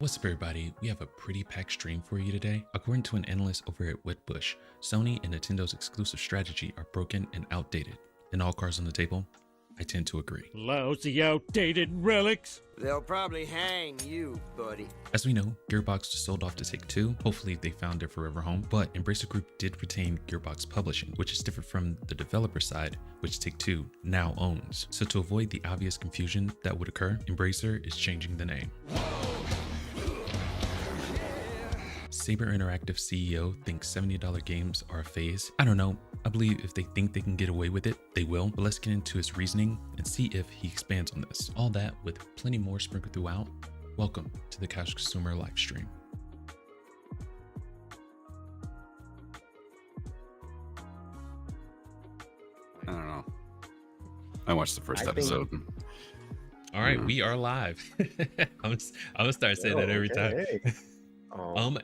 What's up, everybody? We have a pretty packed stream for you today. According to an analyst over at Wedbush, Sony and Nintendo's exclusive strategy are broken and outdated. And all cards on the table, I tend to agree. Lousy, outdated relics. They'll probably hang you, buddy. As we know, Gearbox just sold off to Take-Two. Hopefully they found their forever home, but Embracer Group did retain Gearbox Publishing, which is different from the developer side, which Take-Two now owns. So to avoid the obvious confusion that would occur, Embracer is changing the name. Saber Interactive CEO thinks $70 games are a phase. I don't know. I believe if they think they can get away with it, they will. But let's get into his reasoning and see if he expands on this. All that with plenty more sprinkled throughout. Welcome to the Couch Consumer live stream. I don't know. I watched the first episode. All right, we are live. I'm gonna start saying that every time.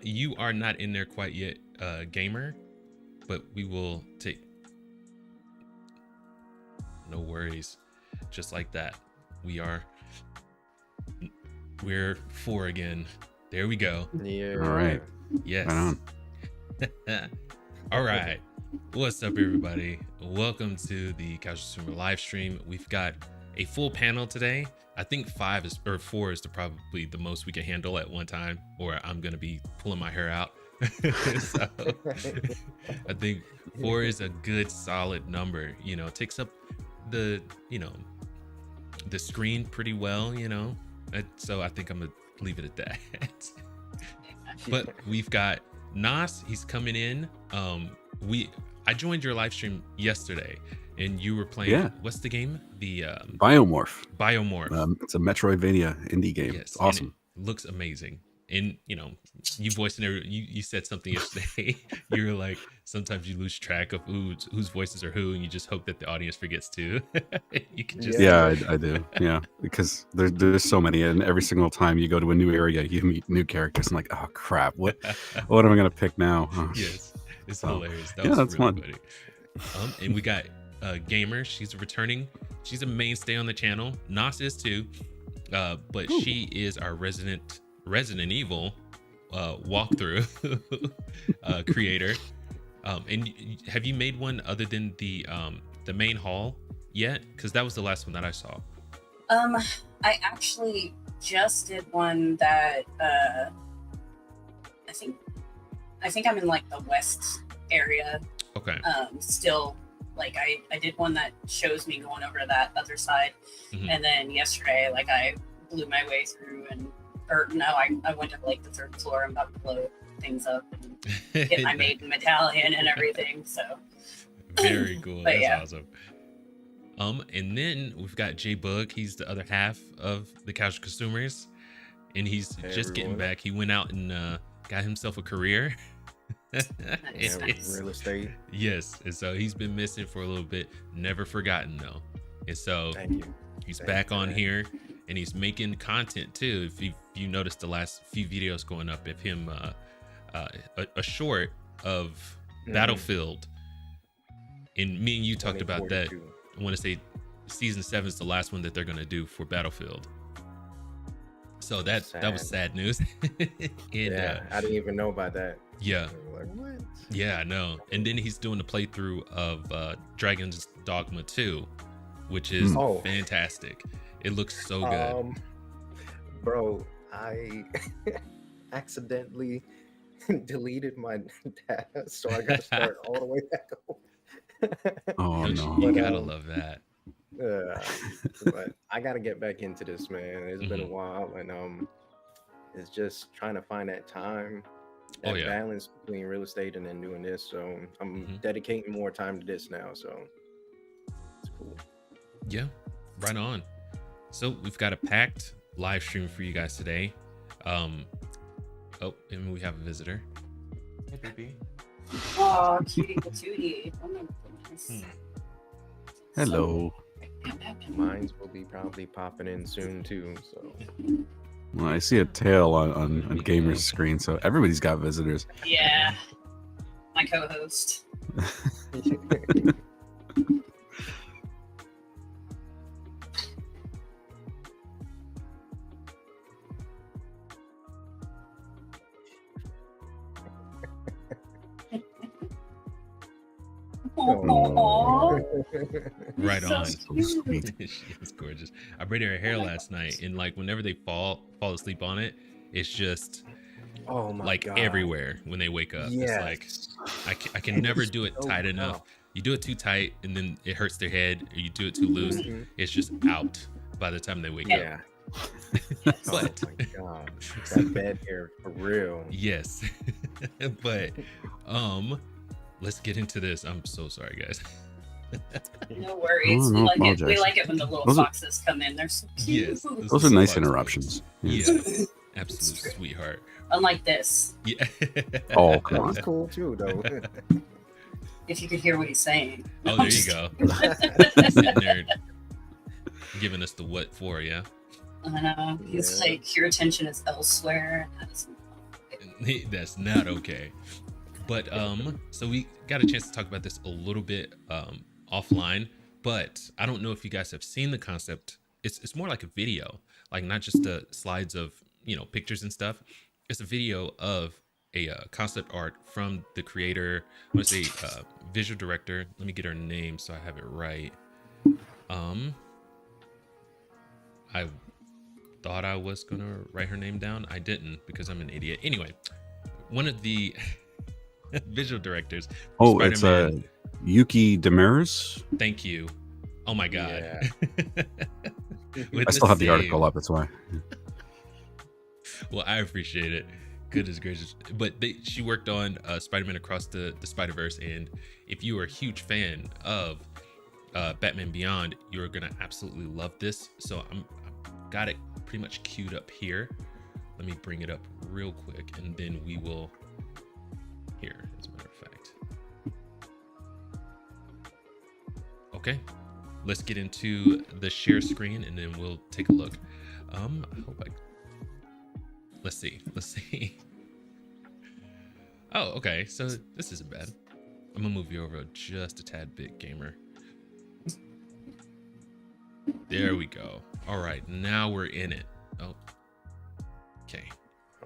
You are not in there quite yet, gamer, but we will take. No worries, just like that. We're 4 again. There we go. Yeah. All right. Yes. Right on. All right. What's up, everybody? Welcome to the Couch Consumer live stream. We've got a full panel today. I think 4 is probably the most we can handle at one time, or I'm gonna be pulling my hair out. So I think 4 is a good solid number. You know, it takes up the screen pretty well. So I think I'm gonna leave it at that. But we've got Nos. He's coming in. I joined your live stream yesterday. And you were playing, What's the game? The Biomorph. It's a Metroidvania indie game. Yes, it's awesome. It looks amazing. And you voiced you said something yesterday. You were like, sometimes you lose track of whose voices are who, and you just hope that the audience forgets to. You can just I do. Yeah, because there's so many, and every single time you go to a new area, you meet new characters. I'm like, oh crap, what am I gonna pick now? Oh. Yes, it's hilarious. That's really fun. Funny. And we got Gamer. She's returning. She's a mainstay on the channel. Nos is too, but she is our Resident Evil walkthrough creator. And have you made one other than the main hall yet? Because that was the last one that I saw. I actually just did one that I think I'm in like the west area. Okay. Still. Like I did one that shows me going over to that other side, and then yesterday, like I blew my way through, I went to like the 3rd floor and about to blow things up and get my maiden medallion and everything. So very cool. That's yeah. Awesome. And then we've got J Bug. He's the other half of the Couch Consumers, and he's just getting back. He went out and got himself a career. Nice. Real estate. Yes, and so he's been missing for a little bit, never forgotten though. And so he's back on here, and he's making content too. If you noticed the last few videos going up of him, a short of Battlefield, and me and you talked about that. I want to say season 7 is the last one that they're gonna do for Battlefield. So that was sad news. I didn't even know about that. Yeah. Like, what? Yeah, I know. And then he's doing a playthrough of Dragon's Dogma 2, which is fantastic. It looks so good. Bro, I accidentally deleted my data, so I got to start all the way back over. Oh no! You gotta love that. But I gotta get back into this, man. It's been a while, and it's just trying to find that time. Balance between real estate and then doing this, so I'm dedicating more time to this now, so it's cool. Yeah, right on. So we've got a packed live stream for you guys today. And we have a visitor. Hey, baby. Oh, cutie patootie. Oh my goodness. Hello. Mines will be probably popping in soon too, so. Well, I see a tail on Gamer's screen, so everybody's got visitors. Yeah, my co-host. Right So on. Sweet. She is gorgeous. I braided her hair last night, and like whenever they fall asleep on it, it's just Oh my like god. everywhere when they wake up. It's like I can And never it's do it so tight enough. tough. You do it too tight, and then it hurts their head, or you do it too loose, Mhm. it's just out by the time they wake up. Yeah. But Oh my god. That bed hair for real. yes. But let's get into this. I'm so sorry, guys. no worries. Oh, we, no like it. We apologize. like it when the little Those are- foxes come in. They're so cute. Yes, Those are nice fox interruptions. babies. Yeah. Yes, absolute sweetheart. Unlike this, Yeah. Oh, come That on. was cool too, though. if you could hear what he's saying. Oh, I'm there you just go. kidding. Sitting there giving us the what for, yeah. I know. He's Yeah. like, your attention is elsewhere. That is That's not okay. But so we got a chance to talk about this a little bit offline, but I don't know if you guys have seen the concept. It's more like a video, like not just the slides of, you know, pictures and stuff. It's a video of a concept art from the creator. I want to say visual director. Let me get her name so I have it right. I thought I was gonna write her name down. I didn't because I'm an idiot. Anyway, one of the visual directors. Oh, Spider-Man. it's Yuki Demers. Thank you. Oh my god. With I still have the save. article up. That's why. Well, I appreciate it. Goodness gracious. But she worked on Spider-Man Across the Spider-Verse, and if you are a huge fan of Batman Beyond, you're gonna absolutely love this. So I've got it pretty much queued up here. Let me bring it up real quick, and then we will here, as a matter of fact. Okay, let's get into the share screen, and then we'll take a look. I hope let's see. Oh, okay, so this isn't bad. I'm gonna move you over just a tad bit, gamer. There we go. All right, now we're in it. Oh, okay.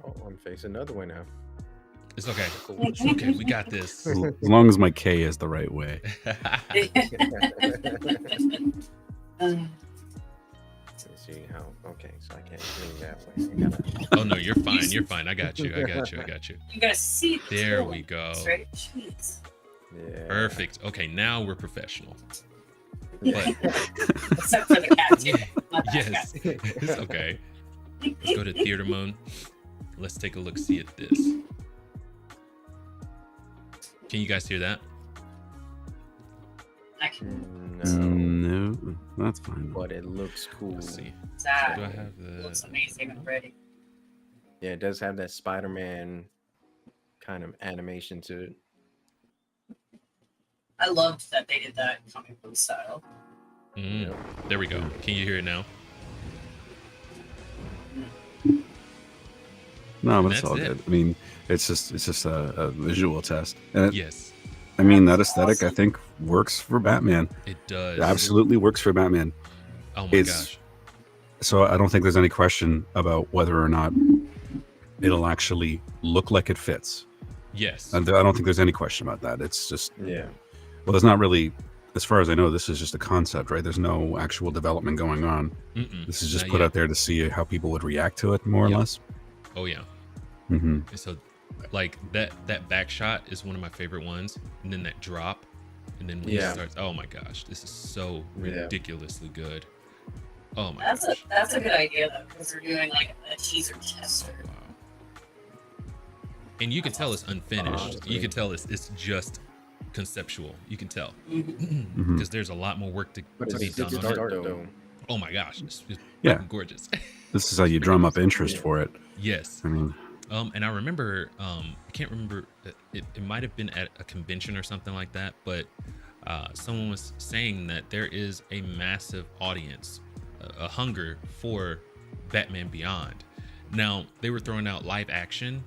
Oh, I'm facing another one now. It's okay. It's okay, we got this. As long as my K is the right way. Let's see how. Okay, so I can't swing that way. I gotta, Oh no, you're fine. You're fine. I got you. You guys see the There tail we go. lights, right? Jeez. yeah. Perfect. Okay, now we're professional. Yeah. Except for the cat too. Not that Yes, cat. it's okay. Let's go to theater mode. Let's take a look. See at this. Can you guys hear that? I can No, No, that's fine. but it looks cool. Let's see. that. Do I have the? Looks amazing already. Yeah, it does have that Spider-Man kind of animation to it. I loved that they did that comic book style. Mm, there we go. Can you hear it now? No, but That's it's all it. good. I mean, it's just a visual test. And it, Yes, I mean, that That's aesthetic I awesome. think works for Batman. it does. It absolutely works for Batman. Oh my It's- gosh. So I don't think there's any question about whether or not it'll actually look like it fits. Yes. And I don't think there's any question about that. It's just, Yeah. well, there's not really, as far as I know, this is just a concept, right? There's no actual development going on. Mm-mm, This is just not put yet. out there to see how people would react to it, more or Yep. less. Oh yeah. Hmm. And so, like that back shot is one of my favorite ones, and then that drop, and then when Yeah. it starts, oh my gosh, this is so Yeah. ridiculously good. Oh my That's gosh. a good idea though, because they're doing like a teaser tester. Wow. And you can tell it's unfinished. You can tell it's just conceptual. You can tell Mhm. because there's a lot more work to But be it's done good on it. start though. Oh my gosh, it's Yeah. fucking gorgeous. This is how you drum up interest for it. Yes. I mean, And I remember, I can't remember, it might have been at a convention or something like that, but someone was saying that there is a massive audience, a hunger for Batman Beyond. Now, they were throwing out live action,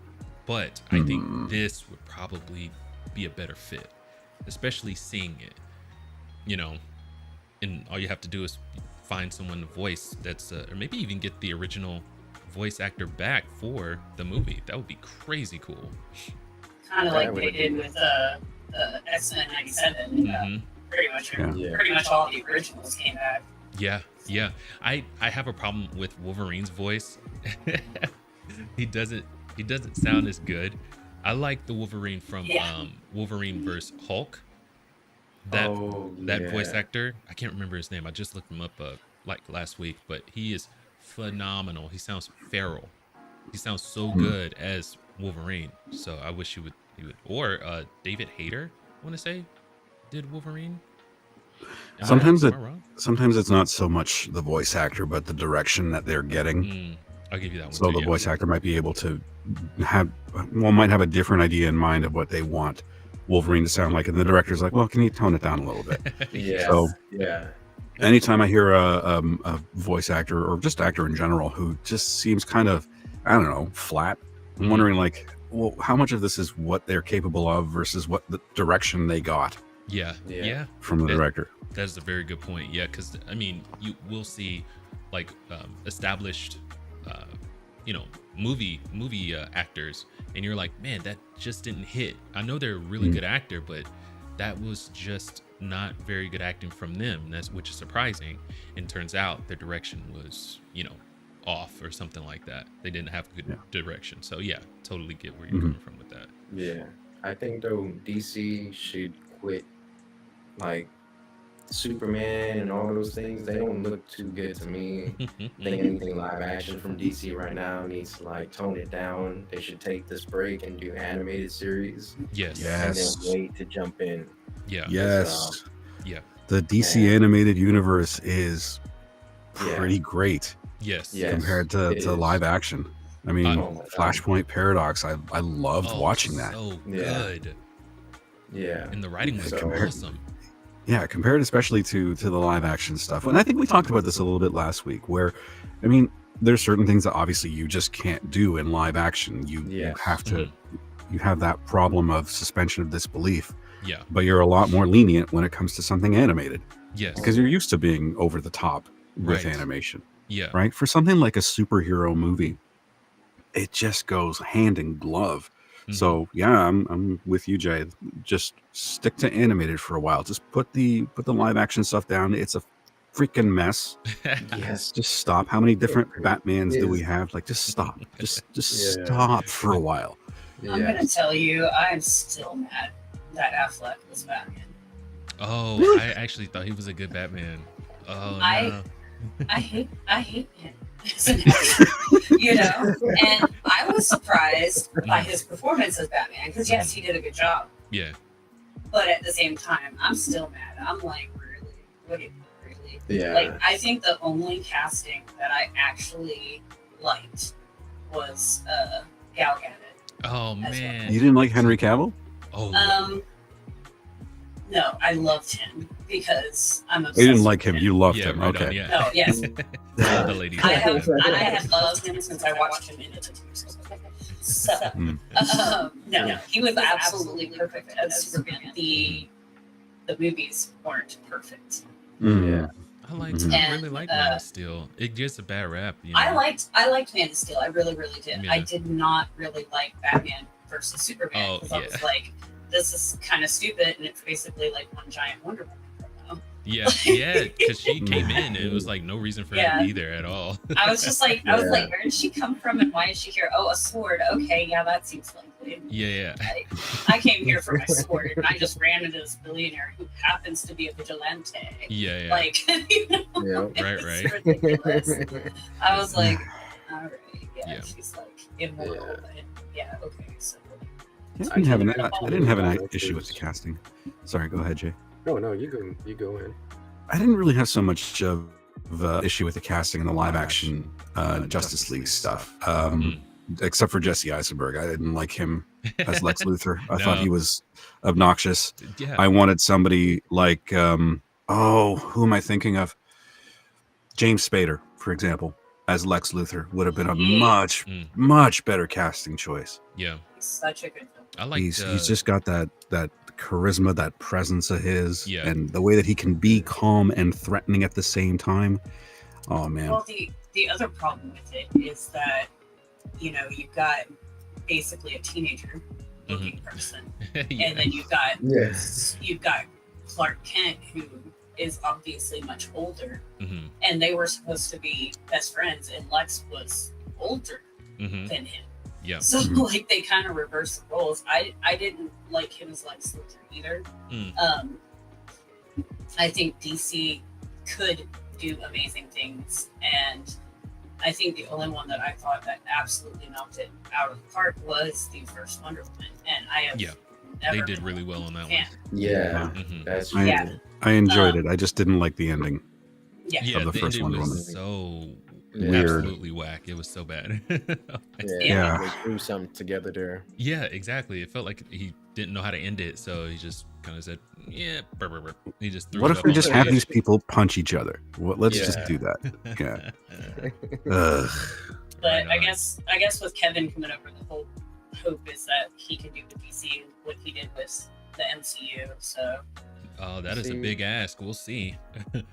but I think this would probably be a better fit, especially seeing it, you know, and all you have to do is find someone to voice that's, or maybe even get the original voice actor back for the movie. That would be crazy cool. Kind of That like would they be did cool. with X-Men '97. Mhm. Pretty much all the originals came back. Yeah. I have a problem with Wolverine's voice. He doesn't sound as good. I like the Wolverine from Wolverine vs. Hulk. That voice actor, I can't remember his name. I just looked him up like last week, but he is phenomenal. He sounds feral. He sounds so good as Wolverine. So I wish he would. Or David Hayter, I want to say, did Wolverine. Sometimes it's not so much the voice actor, but the direction that they're getting. I'll give you that one. So the voice actor might be able to might have a different idea in mind of what they want Wolverine to sound like, and the director's like, well, can you tone it down a little bit? Anytime I hear a voice actor or just actor in general who just seems kind of, I don't know, flat, I'm wondering, like, well, how much of this is what they're capable of versus what the direction they got from the director? That's a very good point. Yeah, because I mean, you will see like established movie actors, and you're like, man, that just didn't hit. I know they're a really good actor, but that was just not very good acting from them. Which is surprising. And turns out their direction was, off or something like that. They didn't have good direction. So yeah, totally get where you're coming from with that. Yeah, I think though DC should quit like Superman and all those things. They don't look too good to me. I think anything live action from DC right now needs to like tone it down. They should take this break and do animated series. Yes. And then wait to jump in. Yeah. Yes. The DC animated universe is pretty great. Yes. Compared to live action. I mean, Flashpoint Paradox, I loved watching that. So good. Yeah. And the writing was awesome. Yeah, compared especially to the live action stuff. And I think we talked about this a little bit last week, where, I mean, there's certain things that obviously you just can't do in live action. You have to, you have that problem of suspension of disbelief. Yeah. But you're a lot more lenient when it comes to something animated. Yes. Because you're used to being over the top with animation. Yeah. Right? For something like a superhero movie, it just goes hand in glove. So yeah, I'm with you, Jay. Just stick to animated for a while. Just put the live action stuff down. It's a freaking mess. Just stop. How many different Batmans do we have? Like, just stop. Just stop for a while. I'm gonna tell you, I'm still mad that Affleck was Batman. Oh, really? I actually thought he was a good Batman. Oh, no. I hate him. And I was surprised by his performance as Batman, because yes, he did a good job. Yeah. But at the same time, I'm still mad. I'm like, really? Yeah. Like, I think the only casting that I actually liked was Gal Gadot. Oh man. You didn't like Henry Cavill? Oh. No, I loved him because I'm obsessed. You didn't like him. You loved him. Right Okay. On, No, yes. The lady. I have loved him since I watched him in the TV. So, no, he was absolutely perfect as Superman. The movies weren't perfect. Yeah. I really like Man of Steel. It gets a bad rap. I liked Man of Steel. I really did. Yeah. I did not really like Batman versus Superman because I was like, this is kind of stupid, and it's basically like one giant Wonder Woman promo. Yeah, because she came in, and it was like no reason for her to be there at all. I was just like, where did she come from, and why is she here? Oh, a sword. Okay, yeah, that seems likely. Yeah. I came here for my sword, and I just ran into this billionaire who happens to be a vigilante. Yeah. Like, Right. Ridiculous. I was like, all right, she's like immortal, but okay, so. I didn't have an issue with the casting. Sorry, go ahead, Jay. No, you go in. I didn't really have so much of issue with the casting in the live action Justice League stuff, except for Jesse Eisenberg. I didn't like him as Lex Luthor. I thought he was obnoxious. Yeah. I wanted somebody like, who am I thinking of? James Spader, for example, as Lex Luthor would have been a much better casting choice. Yeah. He's such a good film. I like. He's just got that charisma, that presence of his, and the way that he can be calm and threatening at the same time. Oh man. Well, the other problem with it is that you've got basically a teenager looking person, and then you've got Clark Kent, who is obviously much older, Mm-hmm. and they were supposed to be best friends, and Lex was older Mm-hmm. than him. Yeah. So like they kind of reversed the roles. I didn't like him as Lex Luthor either. Mm. I think DC could do amazing things, and I think the only one that I thought that absolutely knocked it out of the park was the first Wonder Woman, and I have they did really well on that one. Yeah, Mhm. that's I enjoyed it. I just didn't like the ending of the first ending Wonder was Woman. so weird, absolutely whack. It was so bad. Yeah, they threw something together there. Yeah, exactly. It felt like he didn't know how to end it, so he just kind of said, "Yeah." Burr, burr, burr. He just threw. What it if up we on just the have page. these people punch each other? Well, let's just do that. Yeah. Ugh. But I guess with Kevin coming over, the whole hope is that he can do with DC what he did with the MCU. So. Oh, that is a big ask. We'll see. That's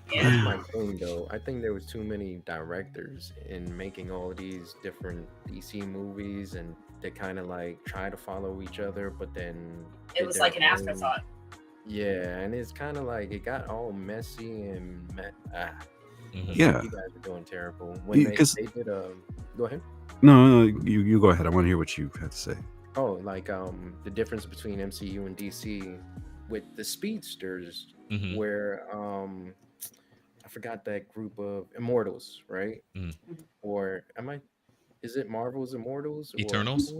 my thing, though. I think there was too many directors in making all these different DC movies, and they kind of like try to follow each other, but then it was like an afterthought. Yeah, and it's kind of like it got all messy and Yeah, you guys are doing terrible. When they did go ahead. No, you go ahead. I want to hear what you have to say. Oh, like the difference between MCU and DC with the speedsters, where I forgot that group of Immortals, right? Or is it Marvel's Immortals? Eternals?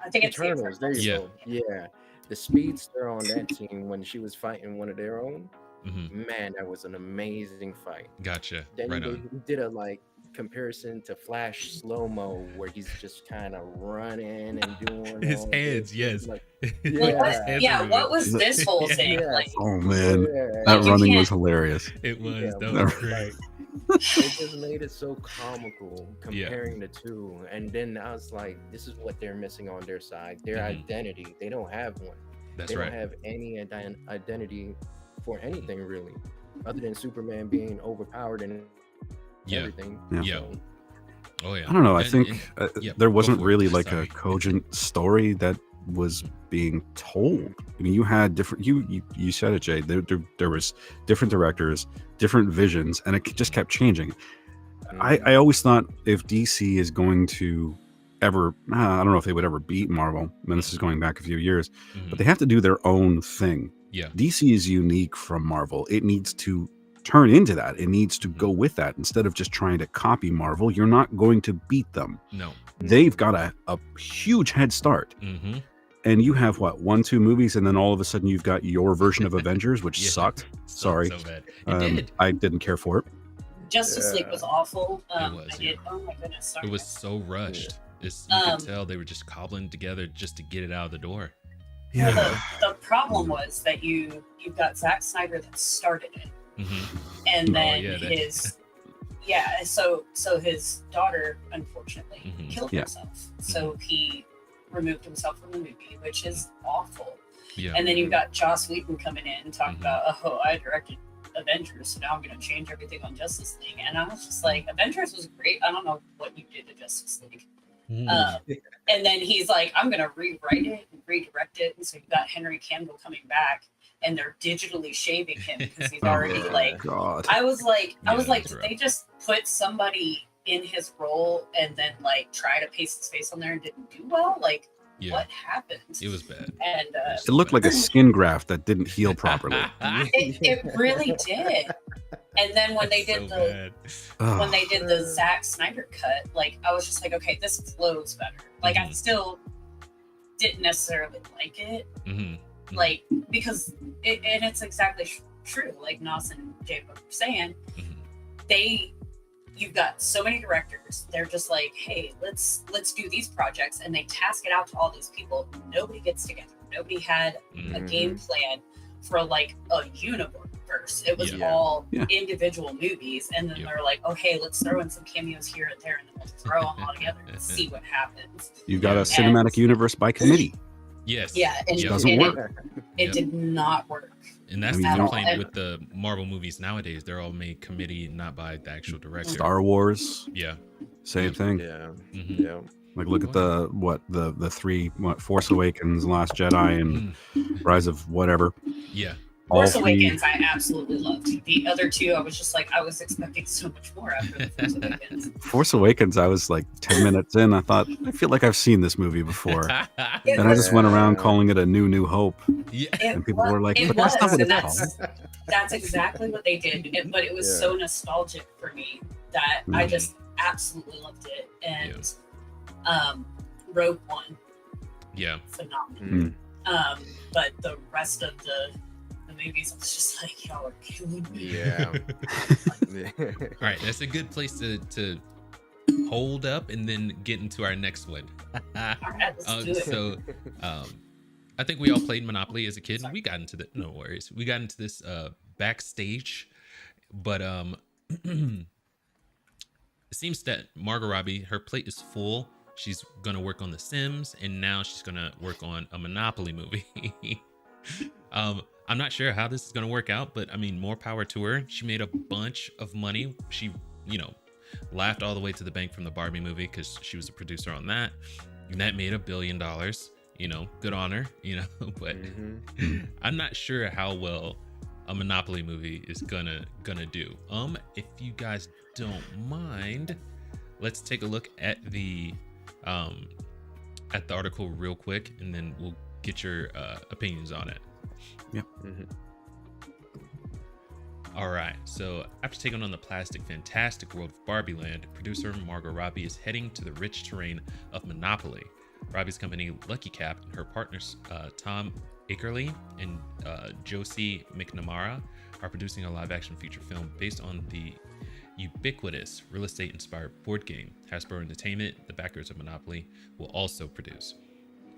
I think it's Eternals. There you go. Yeah, the speedster on that team when she was fighting one of their own. Man, that was an amazing fight. Gotcha. Then Right they on. did a comparison to Flash slow-mo where he's just kind of running and doing his all hands. this. Yes. What was this whole thing? Like, oh man, that running was hilarious. It was. Yeah, That was great. It just made it so comical comparing the two, and then I was like, this is what they're missing on their side, their identity. They don't have one. That's they right. don't have any identity for anything really, other than Superman being overpowered and everything. Yeah. Oh yeah. I don't know. I And- think yeah, there go wasn't for it. really like Sorry. a cogent story that was being told. I mean, you had different. You said it, Jay. There was different directors, different visions, and it just kept changing. I always thought if DC is going to ever, I don't know if they would ever beat Marvel. I mean, this is going back a few years, but they have to do their own thing. Yeah. DC is unique from Marvel. It needs to turn into that. It needs to go with that instead of just trying to copy Marvel. You're not going to beat them. No. They've got a huge head start. And you have what, 1-2 movies, and then all of a sudden you've got your version of Avengers, which sucked. Sorry, so bad. It did. I didn't care for it. Justice League was awful. It was, I did. Oh my goodness. Sorry. It was so rushed. You could tell they were just cobbling together just to get it out of the door. Yeah. Well, the problem was that you've got Zack Snyder that started it, and then so his daughter unfortunately killed herself. So he removed himself from the movie, which is awful. Yeah. And then you've got Joss Whedon coming in and talking about, oh, I directed Avengers, so now I'm going to change everything on Justice League. And I was just like, Avengers was great. I don't know what you did to Justice League. And then he's like, I'm going to rewrite it and redirect it. And so you've got Henry Cavill coming back, and they're digitally shaving him because he's already God. I was like, that's did rough. they just put somebody in his role and then like try to paste his face on there and didn't do well? Like, what happened? It was bad. And It looked like a skin graft that didn't heal properly. it really did. And then when they did when they did the Zack Snyder cut, like I was just like, okay, this flows better. Like I still didn't necessarily like it, like because it's exactly true. Like Nos and Jay were saying, you've got so many directors. They're just like, hey, let's do these projects, and they task it out to all these people. Nobody gets together. Nobody had a game plan for like a universe. It was all individual movies, and then they're like, oh, hey, let's throw in some cameos here and there, and then we'll throw them all together and see what happens. You've got a cinematic universe by committee. Yeah, and it doesn't work. It did not work. And that's the complaint with the Marvel movies nowadays. They're all made committee, not by the actual director. Star Wars. Yeah. Same thing. Yeah. Like look at the three Force Awakens, Last Jedi, and Rise of whatever. Yeah. Force Awakens, I absolutely loved. The other two, I was just like, I was expecting so much more after the Force Awakens. Force Awakens, I was like 10 minutes in. I thought, I feel like I've seen this movie before. And I just went around calling it a New Hope. Yeah. And people were like, it but was, that's not what and it's called. that's exactly what they did. But it was so nostalgic for me that I just absolutely loved it. And Rogue One, phenomenal. But the rest of the movies, I was just like, y'all are killing me. Yeah. All right, that's a good place to hold up and then get into our next one. All right, let's do it. So I think we all played Monopoly as a kid, and we got into we got into this backstage, but it seems that Margot Robbie, her plate is full. She's gonna work on The Sims, and now she's gonna work on a Monopoly movie. I'm not sure how this is gonna work out, but I mean, more power to her. She made a bunch of money. She, laughed all the way to the bank from the Barbie movie because she was a producer on that, and that made $1 billion. Good on her. But I'm not sure how well a Monopoly movie is gonna do. If you guys don't mind, let's take a look at the article real quick, and then we'll get your opinions on it. Yep. All right. So after taking on the plastic fantastic world of Barbie Land, producer Margot Robbie is heading to the rich terrain of Monopoly. Robbie's company Lucky Cap and her partners Tom Akerley and Josie McNamara are producing a live-action feature film based on the ubiquitous real estate-inspired board game. Hasbro Entertainment, the backers of Monopoly, will also produce.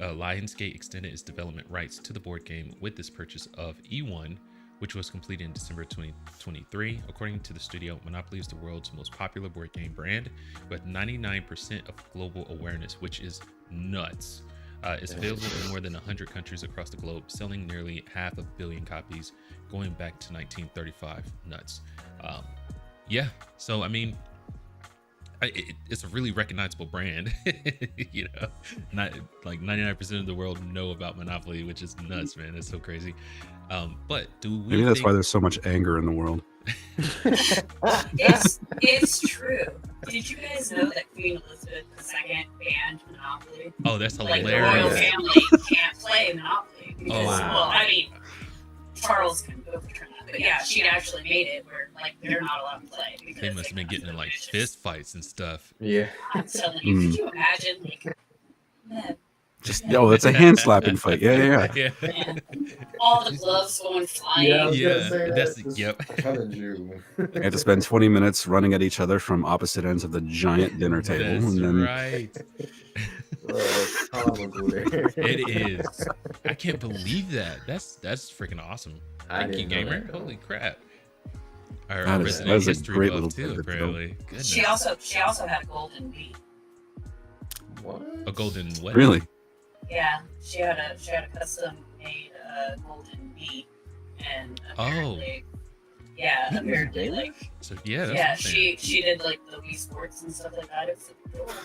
Lionsgate extended its development rights to the board game with this purchase of E1, which was completed in December 2023. According to the studio, Monopoly is the world's most popular board game brand with 99% of global awareness, which is nuts. It's available in more than 100 countries across the globe, selling nearly 500 million copies going back to 1935. Nuts. So I mean, it's a really recognizable brand. Not like 99% of the world know about Monopoly, which is nuts, man. It's so crazy. But do we maybe that's why there's so much anger in the world? It's true. Did you guys know that Queen Elizabeth II banned Monopoly? Oh, that's hilarious. Like, the royal family can't play Monopoly because, well, I mean, Charles can overturn that, but yeah, she'd actually made it where like they're not allowed to play. Because they must have been getting in like fist fights and stuff. Yeah. I'm telling you, could you imagine It's a hand slapping fight. Yeah. All the gloves going flying. Yep. Kind of Jew. They had to spend 20 minutes running at each other from opposite ends of the giant dinner table. That's and then... right. It is. I can't believe that. That's freaking awesome. Thank you, Gamer. Holy crap. Our resident history buff too, apparently. She also had a golden bee. What? A golden what? Really? Yeah, she had a custom made golden bee, and apparently, apparently like she did like the Wii Sports and stuff like that. It's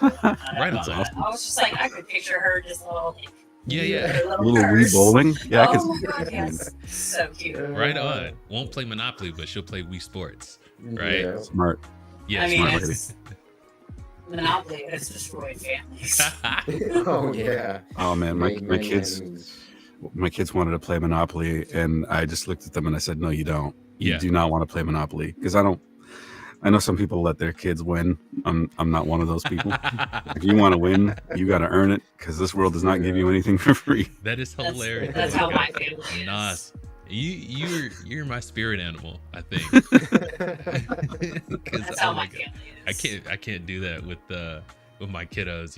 right on. Awesome. I was just like, I could picture her just all like little Wii bowling. Yeah, oh my God, yes, so cute. Right on. Won't play Monopoly, but she'll play Wii Sports. Right? Yeah. Smart. Yeah, I mean, smart. Monopoly has destroyed families. Oh yeah. Oh man, my kids wanted to play Monopoly, and I just looked at them and I said, "No, you don't. You do not want to play Monopoly because I know some people let their kids win. I'm not one of those people. If you want to win, you got to earn it because this world does not give you anything for free." That is hilarious. That's how my family is. Nice. You're my spirit animal, I think. That's how my family is. I can't do that with my kiddos.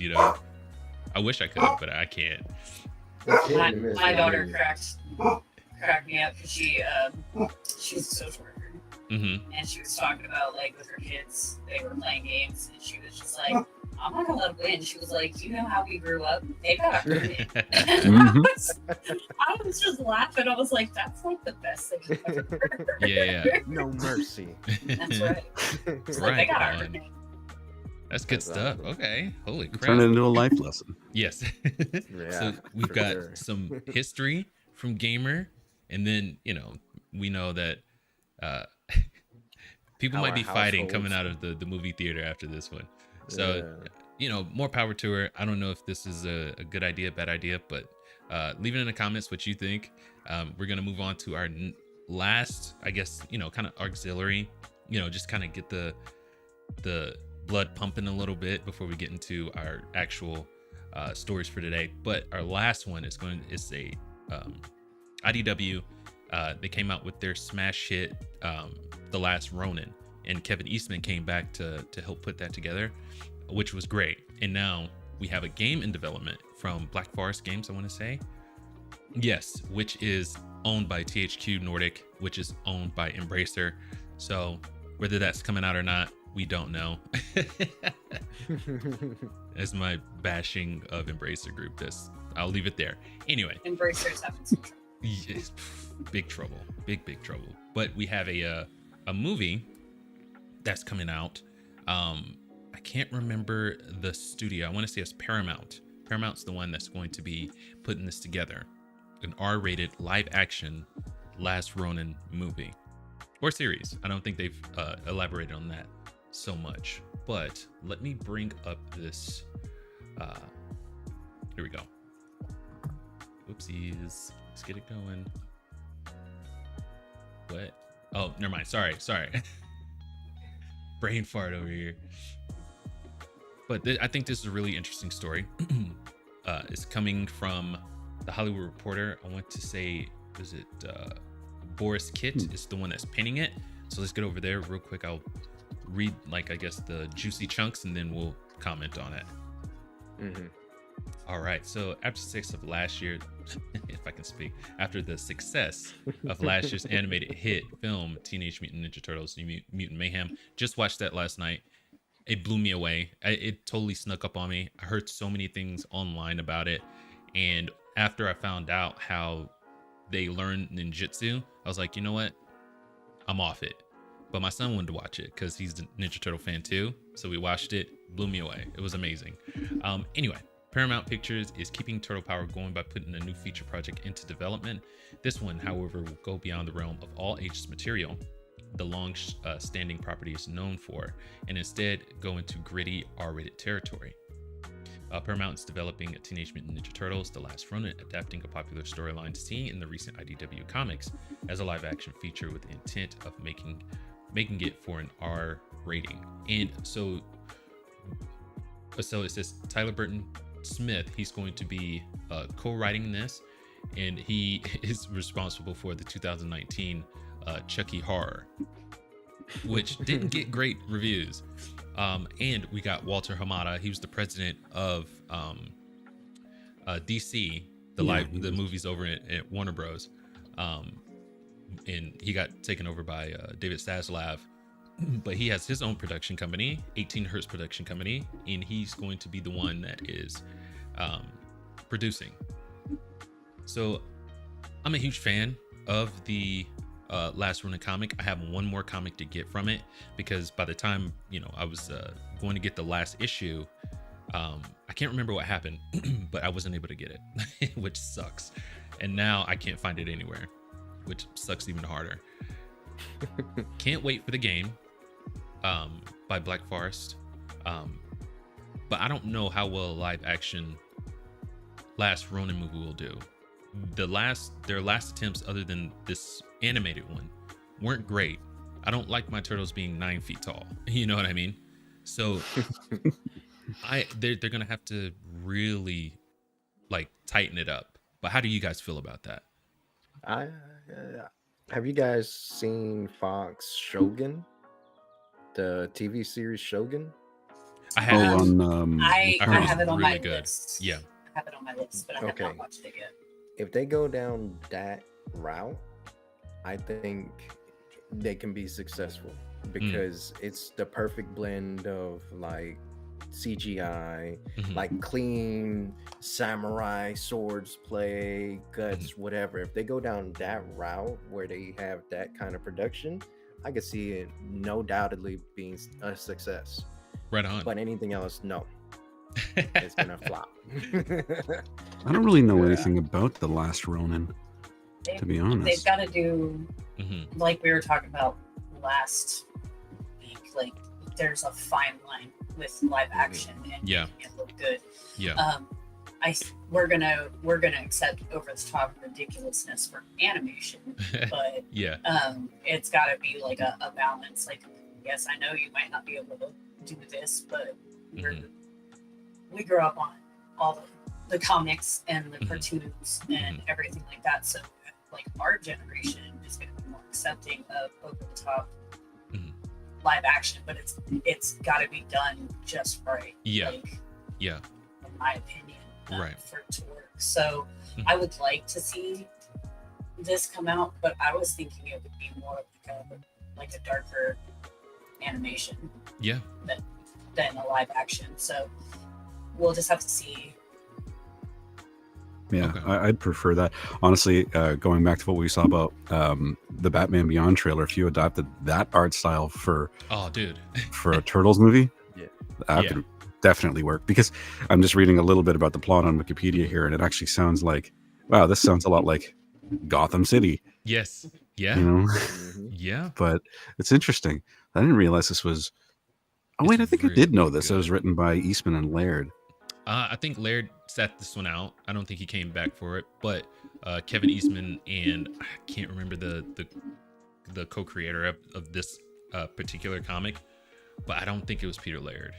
I wish I could, but I can't. My daughter cracked me up because she's a social worker. Mm-hmm. And she was talking about like with her kids, they were playing games, and she was just like, "I'm not gonna let them win." She was like, "You know how we grew up? They got it." I was just laughing. I was like, "That's like the best thing I've ever heard." Yeah. No mercy. That's right. It's like they got it. That's good stuff. Okay. Holy crap. Turn it into a life lesson. Yes. Yeah, so we've got some history from Gamer, and then we know that people might be fighting coming out of the movie theater after this one. So, more power to her. I don't know if this is a good idea, bad idea, but leave it in the comments what you think. We're going to move on to our last, I guess, kind of auxiliary, just kind of get the blood pumping a little bit before we get into our actual stories for today. But our last one is a IDW. They came out with their smash hit, The Last Ronin, and Kevin Eastman came back to help put that together, which was great. And now we have a game in development from Black Forest Games, I want to say. Yes, which is owned by THQ Nordic, which is owned by Embracer. So whether that's coming out or not, we don't know. As my bashing of Embracer group, I'll leave it there. Anyway, Embracer's having some trouble. Yes, big trouble, big trouble. But we have a movie that's coming out. I can't remember the studio. I want to say it's Paramount. Paramount's the one that's going to be putting this together. An R-rated live-action Last Ronin movie or series. I don't think they've elaborated on that so much. But let me bring up this. Here we go. Whoopsies. Let's get it going. What? Oh, never mind. Sorry. Brain fart over here. But I think this is a really interesting story. It's coming from The Hollywood Reporter. I want to say, is it Boris Kitt is the one that's pinning it. So let's get over there real quick. I'll read, I guess, the juicy chunks, and then we'll comment on it. Mm-hmm. All right. So after success of last year, if I can speak, after the success of last year's animated hit film, Teenage Mutant Ninja Turtles: Mutant Mayhem, just watched that last night. It blew me away. It totally snuck up on me. I heard so many things online about it. And after I found out how they learn ninjutsu, I was like, you know what? I'm off it. But my son wanted to watch it because he's a Ninja Turtle fan too. So we watched it. Blew me away. It was amazing. Anyway, Paramount Pictures is keeping Turtle Power going by putting a new feature project into development. This one, however, will go beyond the realm of all ages material the long-standing property is known for, and instead go into gritty R-rated territory. Paramount is developing a Teenage Mutant Ninja Turtles: The Last Ronin, adapting a popular storyline seen in the recent IDW comics as a live-action feature with the intent of making it for an R rating. And so it says Tyler Burton Smith, he's going to be co-writing this, and he is responsible for the 2019 Chucky Horror, which didn't get great reviews. And we got Walter Hamada. He was the president of DC, the movies over at Warner Bros. And he got taken over by David Zaslav. But he has his own production company, 18 Hertz Production Company, and he's going to be the one that is producing. So I'm a huge fan of the Last Ronin comic. I have one more comic to get from it because by the time I was going to get the last issue, I can't remember what happened, but I wasn't able to get it, which sucks. And now I can't find it anywhere, which sucks even harder. Can't wait for the game by Black Forest, but I don't know how well a live action Last Ronin movie will do. Their last attempts, other than this animated one, weren't great. I don't like my turtles being 9 feet tall. You know what I mean? So they're gonna have to really tighten it up. But how do you guys feel about that? Have you guys seen Fox Shogun, the TV series Shogun? I have. I have it on really my good. list. Yeah, I have it on my list, but I have not watched it yet. If they go down that route, I think they can be successful because it's the perfect blend of CGI, clean samurai swords play, guts, whatever. If they go down that route where they have that kind of production, I could see it no doubtedly being a success. Right on. But anything else, no. It's gonna flop. I don't really know anything about The Last Ronin. to be honest. They've got to do, like we were talking about last week, like there's a fine line with live action and making it look good. We're gonna accept over the top ridiculousness for animation, but it's got to be like a balance. Like, yes, I know you might not be able to do this, but we grew up on all the comics and the cartoons and everything like that. So, like, our generation is going to be more accepting of over the top live action, but it's got to be done just right. In my opinion, for it to work. So, I would like to see this come out, but I was thinking it would be more like a darker animation. Than a live action. So we'll just have to see. I'd prefer that. Honestly, going back to what we saw about the Batman Beyond trailer, if you adopted that art style for for a Turtles movie, that could definitely work. Because I'm just reading a little bit about the plot on Wikipedia here, and it actually sounds like, wow, this sounds a lot like Gotham City. Yes. But it's interesting. I didn't realize this was. Oh wait, I think I did know this. It was written by Eastman and Laird. I think Laird sat this one out. I don't think he came back for it, but Kevin Eastman and I can't remember the co-creator of this particular comic, but I don't think it was Peter Laird.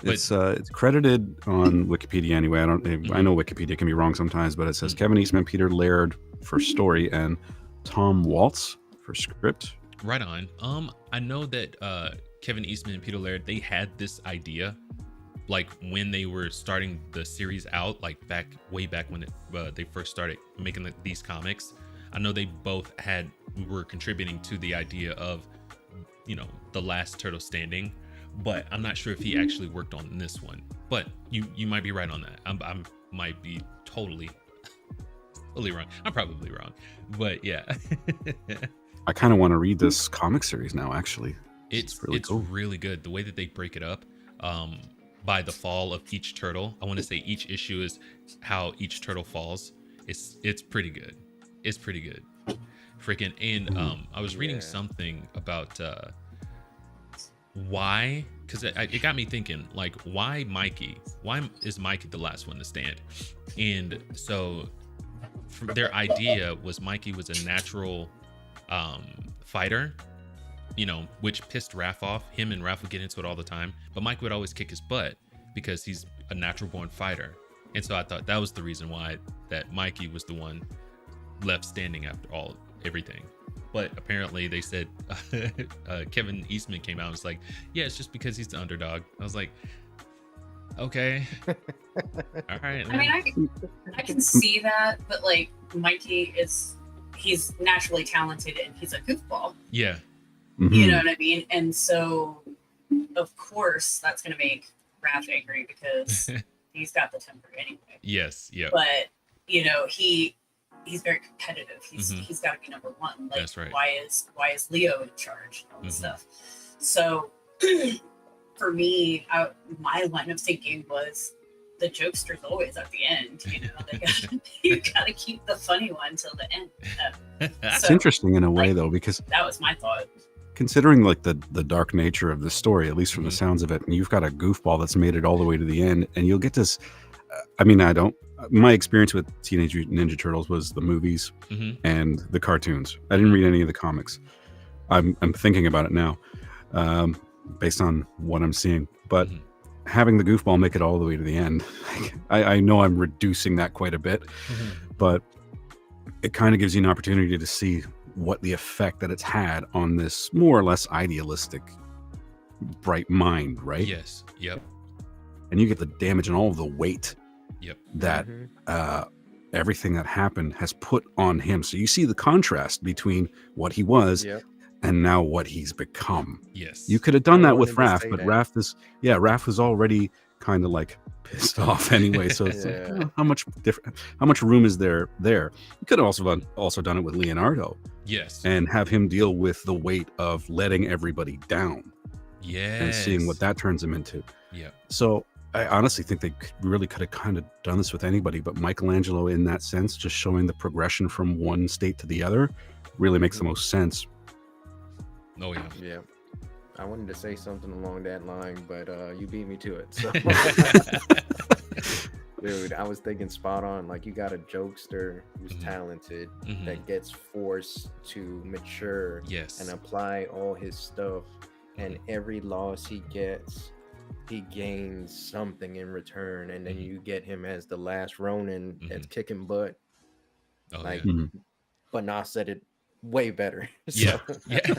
But, it's credited on Wikipedia anyway. I know Wikipedia can be wrong sometimes, but it says Kevin Eastman, Peter Laird for story, and Tom Waltz for script. Right on. I know that Kevin Eastman and Peter Laird, they had this idea like when they were starting the series out, like way back when they first started making these comics. I know they both were contributing to the idea of, the last turtle standing, but I'm not sure if he actually worked on this one. But you might be right on that. I might be totally wrong. I'm probably wrong, but yeah. I kind of want to read this comic series now, actually. It's cool. Really good. The way that they break it up by the fall of each turtle. I want to say each issue is how each turtle falls. It's pretty good. It's pretty good. Freaking. And I was reading something about why, because it got me thinking, like, why Mikey? Why is Mikey the last one to stand? And so their idea was Mikey was a natural fighter, which pissed Raph off. Him and Raph would get into it all the time, but Mike would always kick his butt because he's a natural born fighter. And so I thought that was the reason why that Mikey was the one left standing after everything. But apparently they said Kevin Eastman came out and was like, yeah, it's just because he's the underdog. I was like, okay. All right. I mean, I can see that, but like Mikey he's naturally talented and he's a goofball. Yeah. You know what I mean? And so, of course, that's going to make Raph angry because he's got the temper anyway. Yes, yeah. But, he's very competitive. He's got to be number one. Like, that's right. Why is Leo in charge and all this stuff? So, for me, my line of thinking was the jokester's always at the end. You got to keep the funny one till the end. It's interesting in a way, though, because that was my thought. Considering like the dark nature of the story, at least from the sounds of it, and you've got a goofball that's made it all the way to the end, and you'll get this. My experience with Teenage Mutant Ninja Turtles was the movies and the cartoons. I didn't read any of the comics. I'm thinking about it now, based on what I'm seeing. But having the goofball make it all the way to the end, I know I'm reducing that quite a bit, but it kind of gives you an opportunity to see what the effect that it's had on this more or less idealistic, bright mind, right? Yes. Yep. And you get the damage and all of the weight that everything that happened has put on him. So you see the contrast between what he was and now what he's become. Yes. You could have done that with Raph, but Raph was already kind of like pissed off anyway. So it's like, how much room is there? You could have also done it with Leonardo. Yes. And have him deal with the weight of letting everybody down. Yes. And seeing what that turns him into. Yeah. So I honestly think they really could have kind of done this with anybody, but Michelangelo, in that sense, just showing the progression from one state to the other, really makes the most sense. Oh yeah. Yeah. I wanted to say something along that line, but you beat me to it. So. Dude, I was thinking spot on. Like, you got a jokester who's talented that gets forced to mature and apply all his stuff. And every loss he gets, he gains something in return. And then you get him as the last Ronin that's kicking butt. Oh, like, yeah. But Nas said it way better. Yeah. So. Yeah.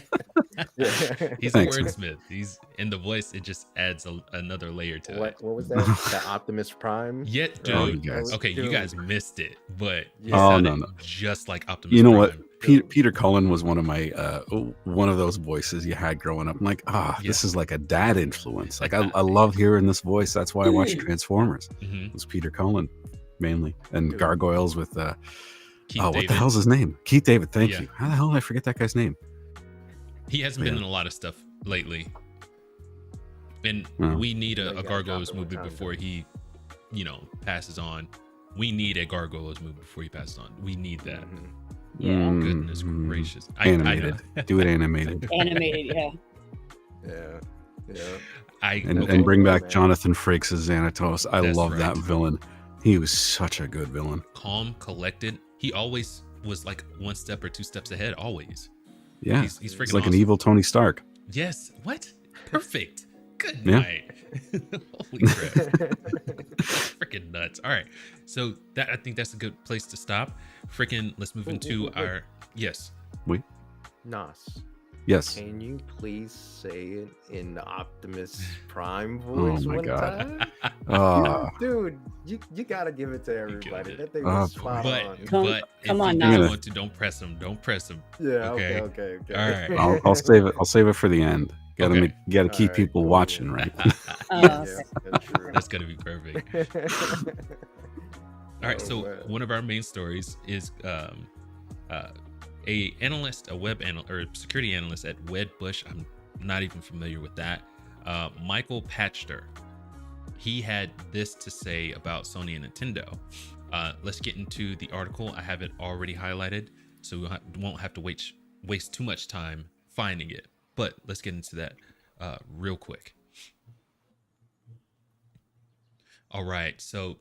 Yeah. He's a wordsmith. He's in the voice. It just adds another layer to it. What was that? The Optimus Prime? Yeah, dude. Okay, dude. you guys missed it, but no. just like Optimus. You know Prime. what? Peter Cullen was one of my one of those voices you had growing up. I'm like, this is like a dad influence. Like I love hearing this voice. That's why I watch Transformers. It was Peter Cullen mainly, and Gargoyles with what the hell's his name? Keith David. Thank you. How the hell did I forget that guy's name? He hasn't been in a lot of stuff lately, and we need a Gargoyles movie before he, passes on. We need a Gargoyles movie before he passes on. We need that. Yeah. Goodness gracious. Animated. Do it animated. Animated, Yeah. And bring back Jonathan Frakes as Xanatos. I love that villain. He was such a good villain. Calm, collected. He always was like one step or two steps ahead. Always. Yeah, he's freaking like awesome. an evil Tony Stark. Yes. What? Perfect. Good night. Holy crap. Freaking nuts. All right. So I think that's a good place to stop. Let's move into our Nas. Yes. Can you please say it in the Optimus Prime voice God. time? Dude, you gotta give it to everybody. That thing was spot on. Come on now. Don't press him. Yeah. Okay. Okay. All right. I'll save it. I'll save it for the end. Gotta keep people watching, right? That's true. That's gonna be perfect. All right. So one of our main stories is a web analyst or security analyst at Wedbush. I'm not even familiar with that. Michael Patchter. He had this to say about Sony and Nintendo. Let's get into the article. I have it already highlighted, so we won't have to waste too much time finding it. But let's get into that real quick. All right, so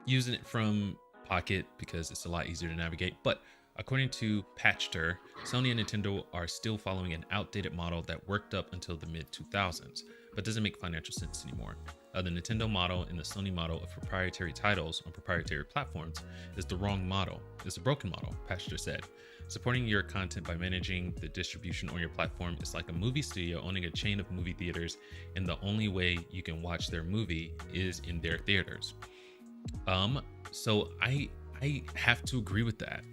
using it from Pocket because it's a lot easier to navigate. But according to Patchter, Sony and Nintendo are still following an outdated model that worked up until the mid-2000s, but doesn't make financial sense anymore. The Nintendo model and the Sony model of proprietary titles on proprietary platforms is the wrong model. It's a broken model, Patchter said. Supporting your content by managing the distribution on your platform is like a movie studio owning a chain of movie theaters, and the only way you can watch their movie is in their theaters. So I have to agree with that.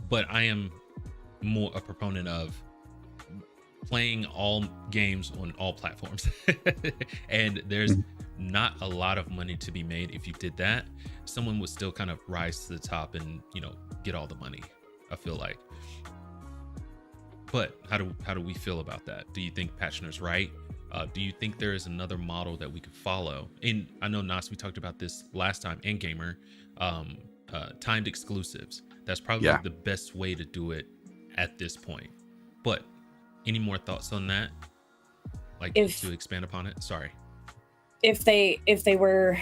But I am more a proponent of playing all games on all platforms. And there's not a lot of money to be made. If you did that, someone would still kind of rise to the top and, get all the money, I feel like. But how do we feel about that? Do you think Patchner's right? Do you think there is another model that we could follow? And I know, Nas, we talked about this last time, and Gamer, timed exclusives. That's probably the best way to do it at this point. But any more thoughts on that? To expand upon it? Sorry. If they were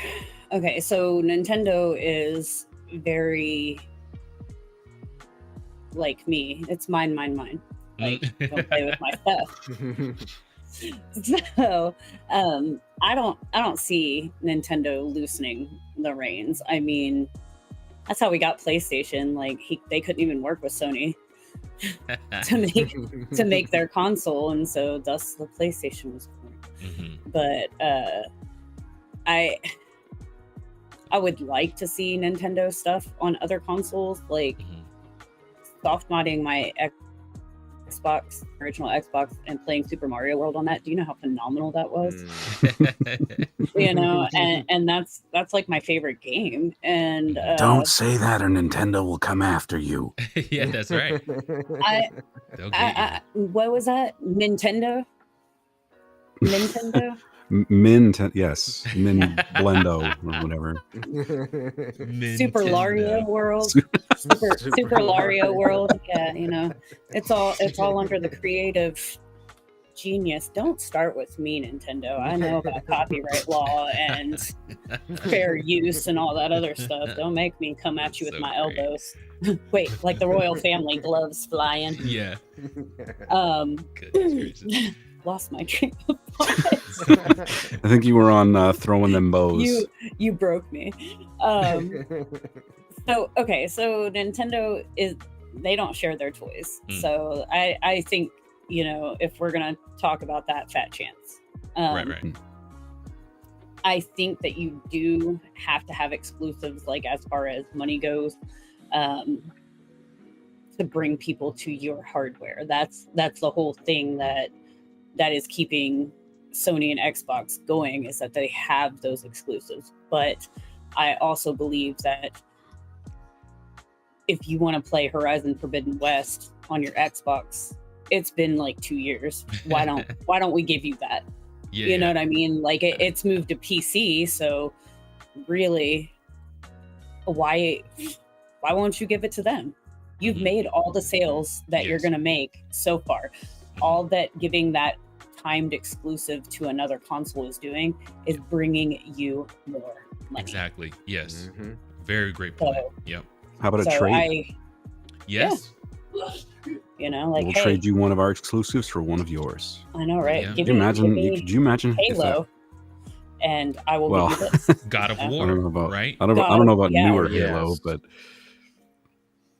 okay, so Nintendo is very like me. It's mine. Like, don't play with my stuff. So I don't see Nintendo loosening the reins. I mean, that's how we got PlayStation. Like they couldn't even work with Sony to make their console, and so thus the PlayStation was born. But I would like to see Nintendo stuff on other consoles, like soft modding my Xbox, original Xbox, and playing Super Mario World on that. Do you know how phenomenal that was? And that's like my favorite game. And don't say that or Nintendo will come after you. Yeah, that's right. What was that? Nintendo? Yes, Min Blendo or whatever. Super Lario World. Super Lario World. Yeah, you know, it's all under the creative genius. Don't start with me, Nintendo. I know about copyright law and fair use and all that other stuff. Don't make me come at you with my elbows. Wait, like the royal family, gloves flying. Yeah. Lost my train of thought. I think you were on throwing them bows. You broke me. So Nintendo they don't share their toys. So I think, you know, if we're gonna talk about that, fat chance. Right. I think that you do have to have exclusives, like as far as money goes, to bring people to your hardware. That's the whole thing that is keeping Sony and Xbox going, is that they have those exclusives. But I also believe that if you want to play Horizon Forbidden West on your Xbox, it's been like 2 years. Why don't we give you that? Yeah, you know what I mean? Like it's moved to PC, so really, why won't you give it to them? You've made all the sales that you're going to make so far. All that giving that timed exclusive to another console is doing is bringing you more money. Exactly. Yes. Very great point. Yep. How about a trade? Yes. Yeah. You know, like, we'll trade you one of our exclusives for one of yours. I know, right? Yeah. Could you imagine Halo, and I will give you this. God of War. I don't know about right. I don't know about newer Yes. Halo, but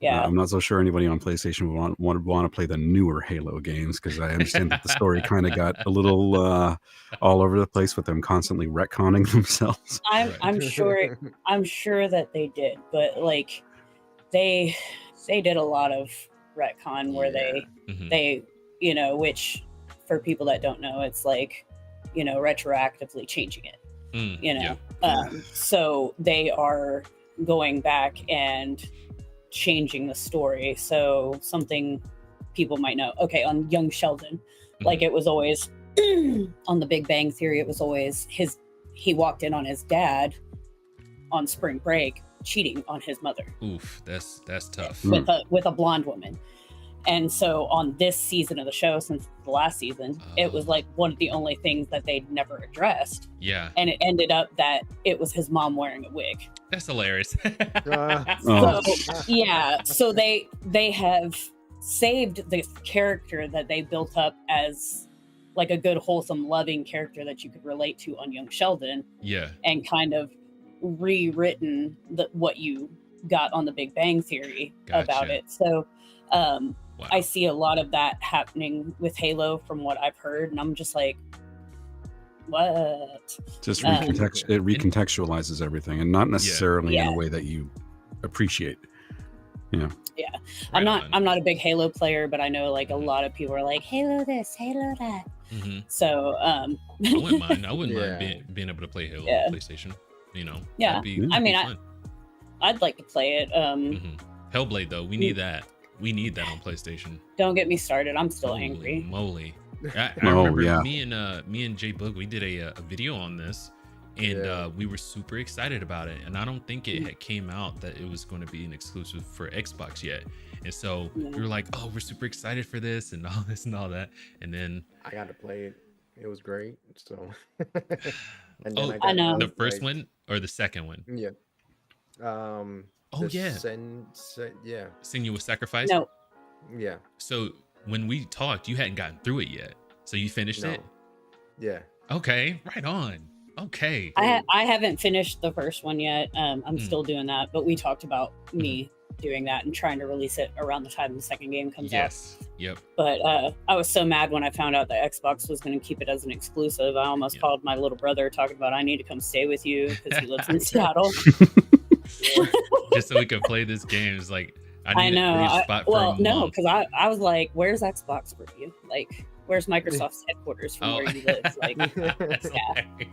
yeah, I'm not so sure anybody on PlayStation would want to play the newer Halo games, because I understand that the story kind of got a little all over the place with them constantly retconning themselves. I'm sure that they did, but like they did a lot of retcon where they you know, which for people that don't know, it's like, you know, retroactively changing it, you know. So they are going back and changing the story. So something people might know, okay, on Young Sheldon, like it was always on The Big Bang Theory, it was always he walked in on his dad on spring break cheating on his mother. Oof, that's tough. With a blonde woman. And so on this season of the show, since the last season, it was like one of the only things that they'd never addressed. Yeah. And it ended up that it was his mom wearing a wig. That's hilarious. So they have saved this character that they built up as like a good, wholesome, loving character that you could relate to on Young Sheldon. Yeah. And kind of rewritten what you got on The Big Bang Theory about it. So I see a lot of that happening with Halo from what I've heard, and I'm just like, what? Just it recontextualizes everything, and not necessarily in a way that you appreciate. Yeah. I'm not a big Halo player, but I know like a lot of people are like, Halo this, Halo that. So I wouldn't mind being able to play Halo on PlayStation. You know. Yeah. I'd like to play it. Hellblade though, we need that. We need that on PlayStation. Don't get me started. I'm still angry. Moly. I remember me and Jay Boog, we did a video on this, and we were super excited about it. And I don't think it had came out that it was going to be an exclusive for Xbox yet. And so we were like, oh, we're super excited for this and all this and all that. And then I got to play it. It was great. So and then I know the first one or the second one. Yeah. Senua's Sacrifice. No. Yeah. So when we talked, you hadn't gotten through it yet. So you finished it? Yeah. Okay. Right on. Okay. I haven't finished the first one yet. I'm still doing that, but we talked about me doing that and trying to release it around the time the second game comes out. Yep. But I was so mad when I found out that Xbox was going to keep it as an exclusive. I almost called my little brother talking about, I need to come stay with you because he lives in Seattle. Just so we can play this game. It's like, I need a spot for a no, because I was like, where's Xbox for you? Like, where's Microsoft's headquarters from where you live? Like, There's like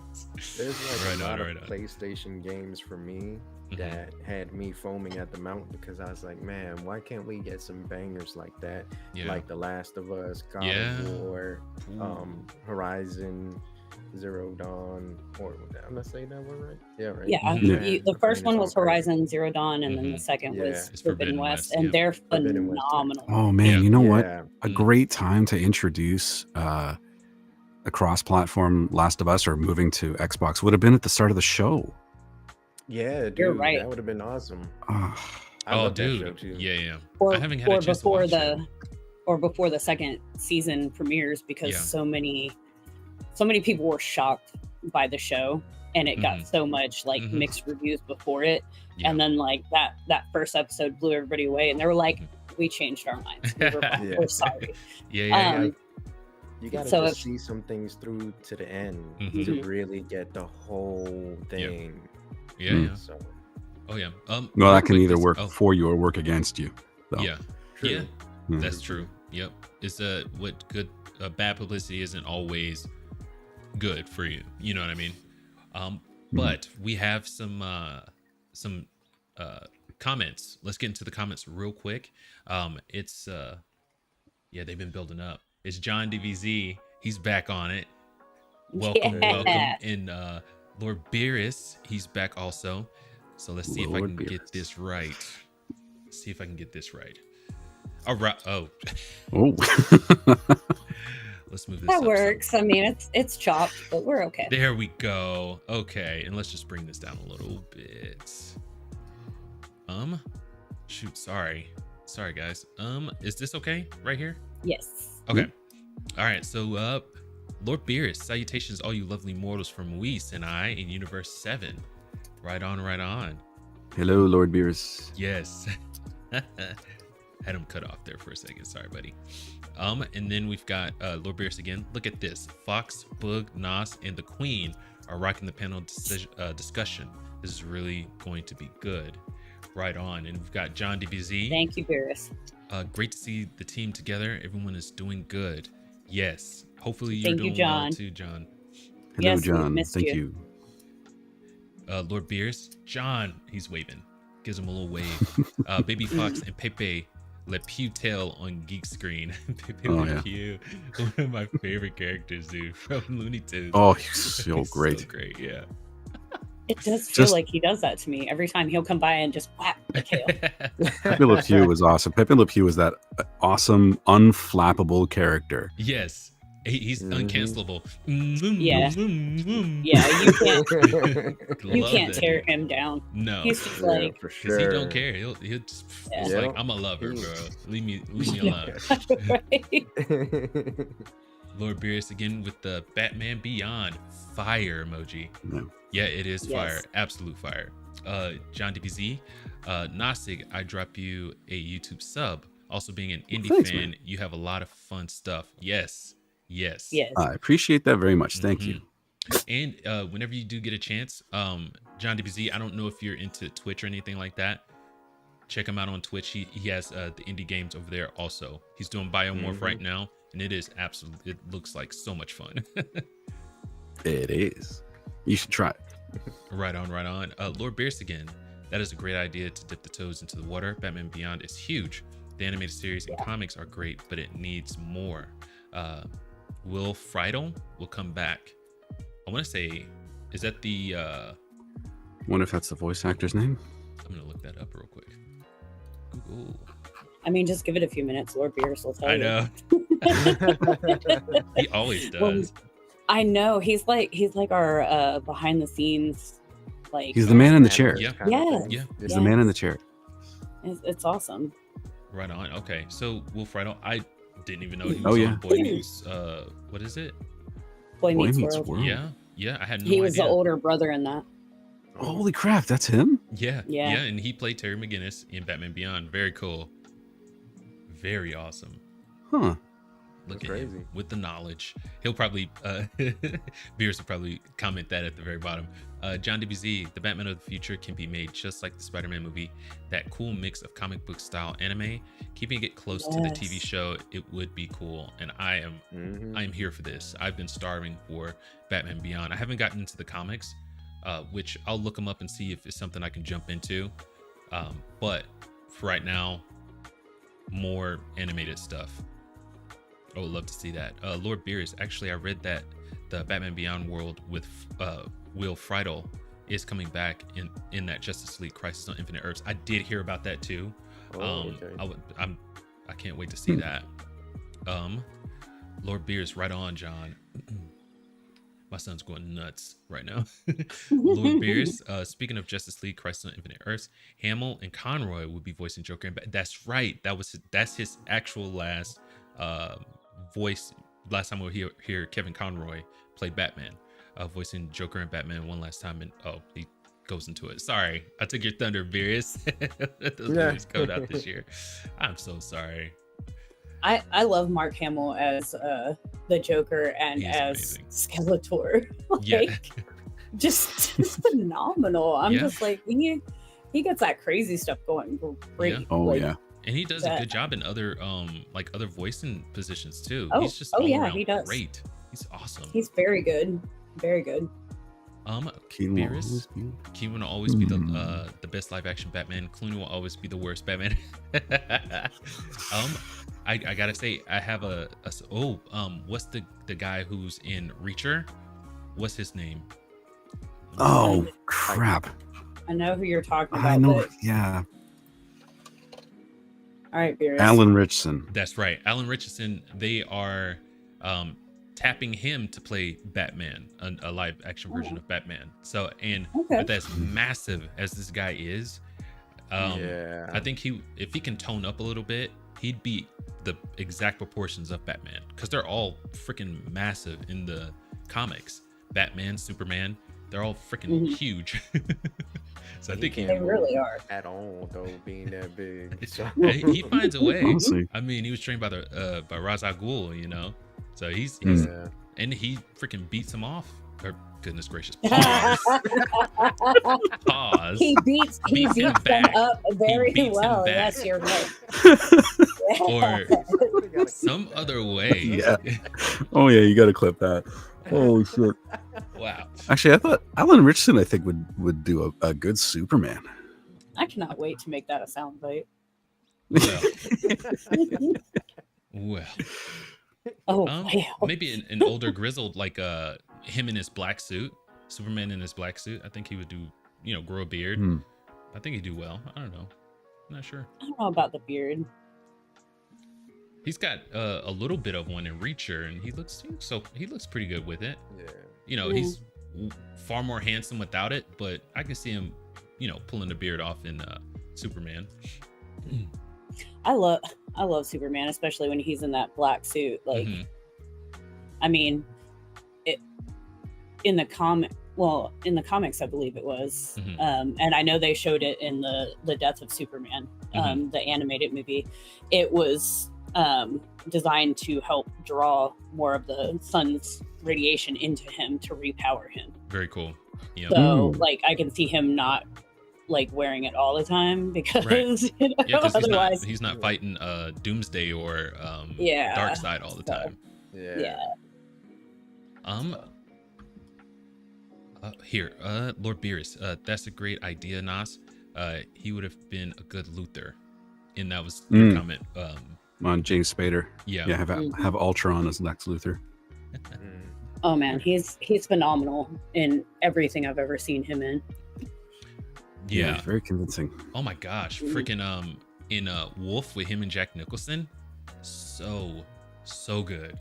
a lot of PlayStation games for me that had me foaming at the mouth, because I was like, man, why can't we get some bangers like that? Like The Last of Us, God of War, Horizon, Zero Dawn, or I'm not saying that one right? Yeah, right. Yeah, the first one was Horizon Zero Dawn, and then the second was Forbidden West, and they're phenomenal. Oh man, you know what? A great time to introduce a cross-platform Last of Us or moving to Xbox would have been at the start of the show. Yeah, dude, you're right. That would have been awesome. Oh, dude, yeah. Or, I haven't had a chance to watch it. Or before the second season premieres, because so many people were shocked by the show, and it got so much like mixed reviews before it, and then like that first episode blew everybody away, and they were like, "We changed our minds. We're sorry." You gotta see some things through to the end to really get the whole thing. So. Oh yeah. Well, that can either work for you or work against you. So. Yeah. True. Yeah. That's true. Yep. It's what good bad publicity isn't always good for you. You know what I mean? But we have some comments. Let's get into the comments real quick. It's they've been building up. It's John DVZ. He's back on it. Welcome. And Lord Beerus, he's back also. So let's see if I can get this right. All right. Oh. Let's move this that up works. I mean, it's chopped, but we're okay. There we go. Okay, and let's just bring this down a little bit. Shoot, sorry guys. Is this okay right here? Yes. Okay. All right. So Lord Beerus, salutations all you lovely mortals from Weiss and I in Universe 7. Right on. Hello, Lord Beerus. Yes. Had him cut off there for a second. Sorry, buddy. And then we've got Lord Beerus again. Look at this. Fox, Boog, Nos, and the Queen are rocking the panel discussion. This is really going to be good. Right on. And we've got John DBZ. Thank you, Beerus. Great to see the team together. Everyone is doing good. Yes. Hopefully you're doing well too, John. Hello, John. Thank you. Lord Beerus, John, he's waving. Gives him a little wave. Baby Fox and Pepe Le Pew tail on Geek Screen. Pepe Le Pew, one of my favorite characters, dude, from Looney Tunes. Oh, he's so great. So great, yeah. It does feel like he does that to me every time. He'll come by and just whack the tail. Pepe Le Pew was awesome. Pepe Le Pew was that awesome, unflappable character. Yes. He's uncancelable. Yeah. You can't tear him down. No. He's just like, for sure. He don't care. He'll just he's like, I'm a lover, bro. Leave me alone. Lord Beerus again with the Batman Beyond fire emoji. Yeah, it is fire. Absolute fire. John DBZ, Knossig, I drop you a YouTube sub. Also being an indie fan, man. You have a lot of fun stuff. Yes. I appreciate that very much. Thank you. And whenever you do get a chance, John DBZ, I don't know if you're into Twitch or anything like that. Check him out on Twitch. He has the indie games over there also. He's doing Biomorph right now, and it is it looks like so much fun. It is. You should try it. Right on. Lord Beerus again. That is a great idea to dip the toes into the water. Batman Beyond is huge. The animated series and comics are great, but it needs more. Will Friedel will come back. I want to say, is that the... Wonder if that's the voice actor's name? I'm going to look that up real quick. Google. I mean, just give it a few minutes. Lord Beerus will tell you. I know. He always does. Well, I know. He's like our behind the scenes, like... He's the man in the chair. Yeah. He's the man in the chair. It's awesome. Right on. Okay. So Will Friedel, I didn't even know he was on Boy Meets, what is it? Boy Meets World. Yeah. I had no idea. He was the older brother in that. Holy crap, that's him? Yeah. And he played Terry McGinnis in Batman Beyond. Very cool. Very awesome. Huh. Look at him with the knowledge. He'll probably, Beers will probably comment that at the very bottom. John DBZ, the Batman of the future can be made just like the Spider-Man movie. That cool mix of comic book style anime, keeping it close to the TV show, it would be cool. And I am here for this. I've been starving for Batman Beyond. I haven't gotten into the comics, which I'll look them up and see if it's something I can jump into. But for right now, more animated stuff. I would love to see that. Lord Beerus, actually, I read that the Batman Beyond world with Will Friedle is coming back in that Justice League Crisis on Infinite Earths. I did hear about that too. Okay. I can't wait to see that. Lord Beerus, right on, John. My son's going nuts right now. Lord Beerus, speaking of Justice League Crisis on Infinite Earths, Hamill and Conroy will be voicing Joker and that's right. That's his actual last voice. Last time we hear Kevin Conroy play Batman, voicing Joker and Batman one last time, and he goes into it. Sorry, I took your thunder, Beerus. Those movies coming out this year. I'm so sorry. I love Mark Hamill as the Joker and as amazing. Skeletor. Just phenomenal. I'm just like, he gets that crazy stuff going great. Yeah. Oh yeah. And he does a good job in other other voicing positions too. Oh, he's just he does great. He's awesome. He's very good. Very good. Beerus, Keen will always be the best live action Batman. Clooney will always be the worst Batman. I gotta say, I have what's the guy who's in Reacher? What's his name? Oh crap! I know who you're talking about. I know. Yeah. All right, Beerus. Alan Richardson. That's right, Alan Richardson. They are tapping him to play Batman, a live action version of Batman. So, but as massive as this guy is, I think if he can tone up a little bit, he'd be the exact proportions of Batman, because they're all freaking massive in the comics. Batman, Superman, they're all freaking huge. So I think they really are at all, though, being that big. So. He finds a way. Honestly. I mean, he was trained by Ra's al Ghul, you know. So he's and he freaking beats him off. Or goodness gracious, pause. Pause. He beats them up very well. Yes, you're right. Or some other way. Yeah. Oh yeah, you got to clip that. Holy shit. Wow. Actually, I thought Alan Richardson, I think, would do a good Superman. I cannot wait to make that a soundbite. Well. Wow. Maybe an older grizzled, like him in his black suit, Superman in his black suit. I think he would do, grow a beard. I think he'd do well. I don't know. I'm not sure. I don't know about the beard. He's got a little bit of one in Reacher, and he looks pretty good with it. Yeah. He's far more handsome without it, but I can see him, pulling the beard off in Superman. I love Superman, especially when he's in that black suit. Like, I mean, in the comics, I believe it was, and I know they showed it in the Death of Superman, the animated movie. It was designed to help draw more of the sun's radiation into him to repower him. Very cool. Yeah. So, like, I can see him not wearing it all the time, because otherwise he's not fighting Doomsday or Darkseid all the time. Lord Beerus, that's a great idea, Nas. He would have been a good Luthor, and that was your comment on James Spader. Have Ultron as Lex Luthor. Oh man, he's phenomenal in everything I've ever seen him in. Yeah, very convincing. Oh my gosh, freaking in Wolf with him and Jack Nicholson, so good.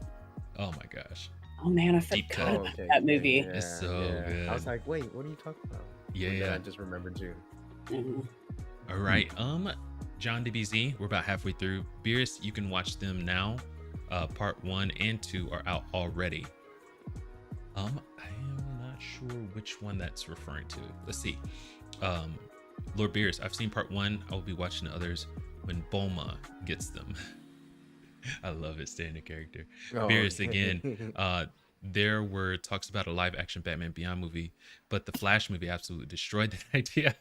Oh my gosh. Oh man, I forgot about that movie. It's so good. I was like, wait, what are you talking about? Yeah. I just remembered too. All right, John DBZ, we're about halfway through. Beerus, you can watch them now. Part 1 and 2 are out already. I am not sure which one that's referring to. Let's see. Lord Beerus, I've seen part 1. I will be watching the others when Bulma gets them. I love it, staying in character. Beerus again. There were talks about a live action Batman Beyond movie, but the Flash movie absolutely destroyed that idea.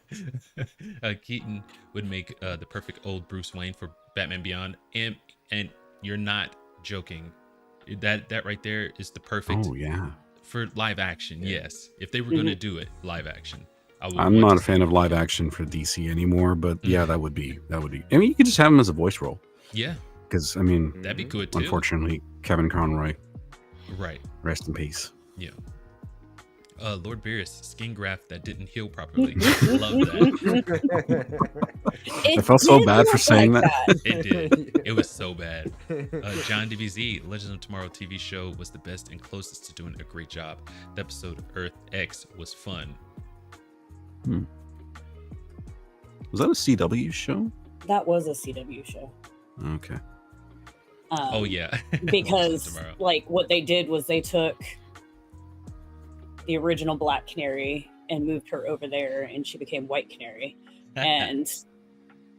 Keaton would make the perfect old Bruce Wayne for Batman Beyond, and you're not joking. That right there is the perfect for live action. Yes, if they were going to do it live action. I'm not a fan of live action for DC anymore, but that would be. I mean, you could just have him as a voice role. Yeah, because I mean, That'd be good too. unfortunately, Kevin Conroy, Right. rest in peace. Yeah. Lord Beerus, skin graft that didn't heal properly. Love that. I felt so bad for saying that. It did. It was so bad. John DBZ, Legends of Tomorrow TV show was the best and closest to doing a great job. The episode of Earth X was fun. Was that a CW show? That was a CW show. Okay. Oh yeah. Because like what they did was they took the original Black Canary and moved her over there, and she became White Canary and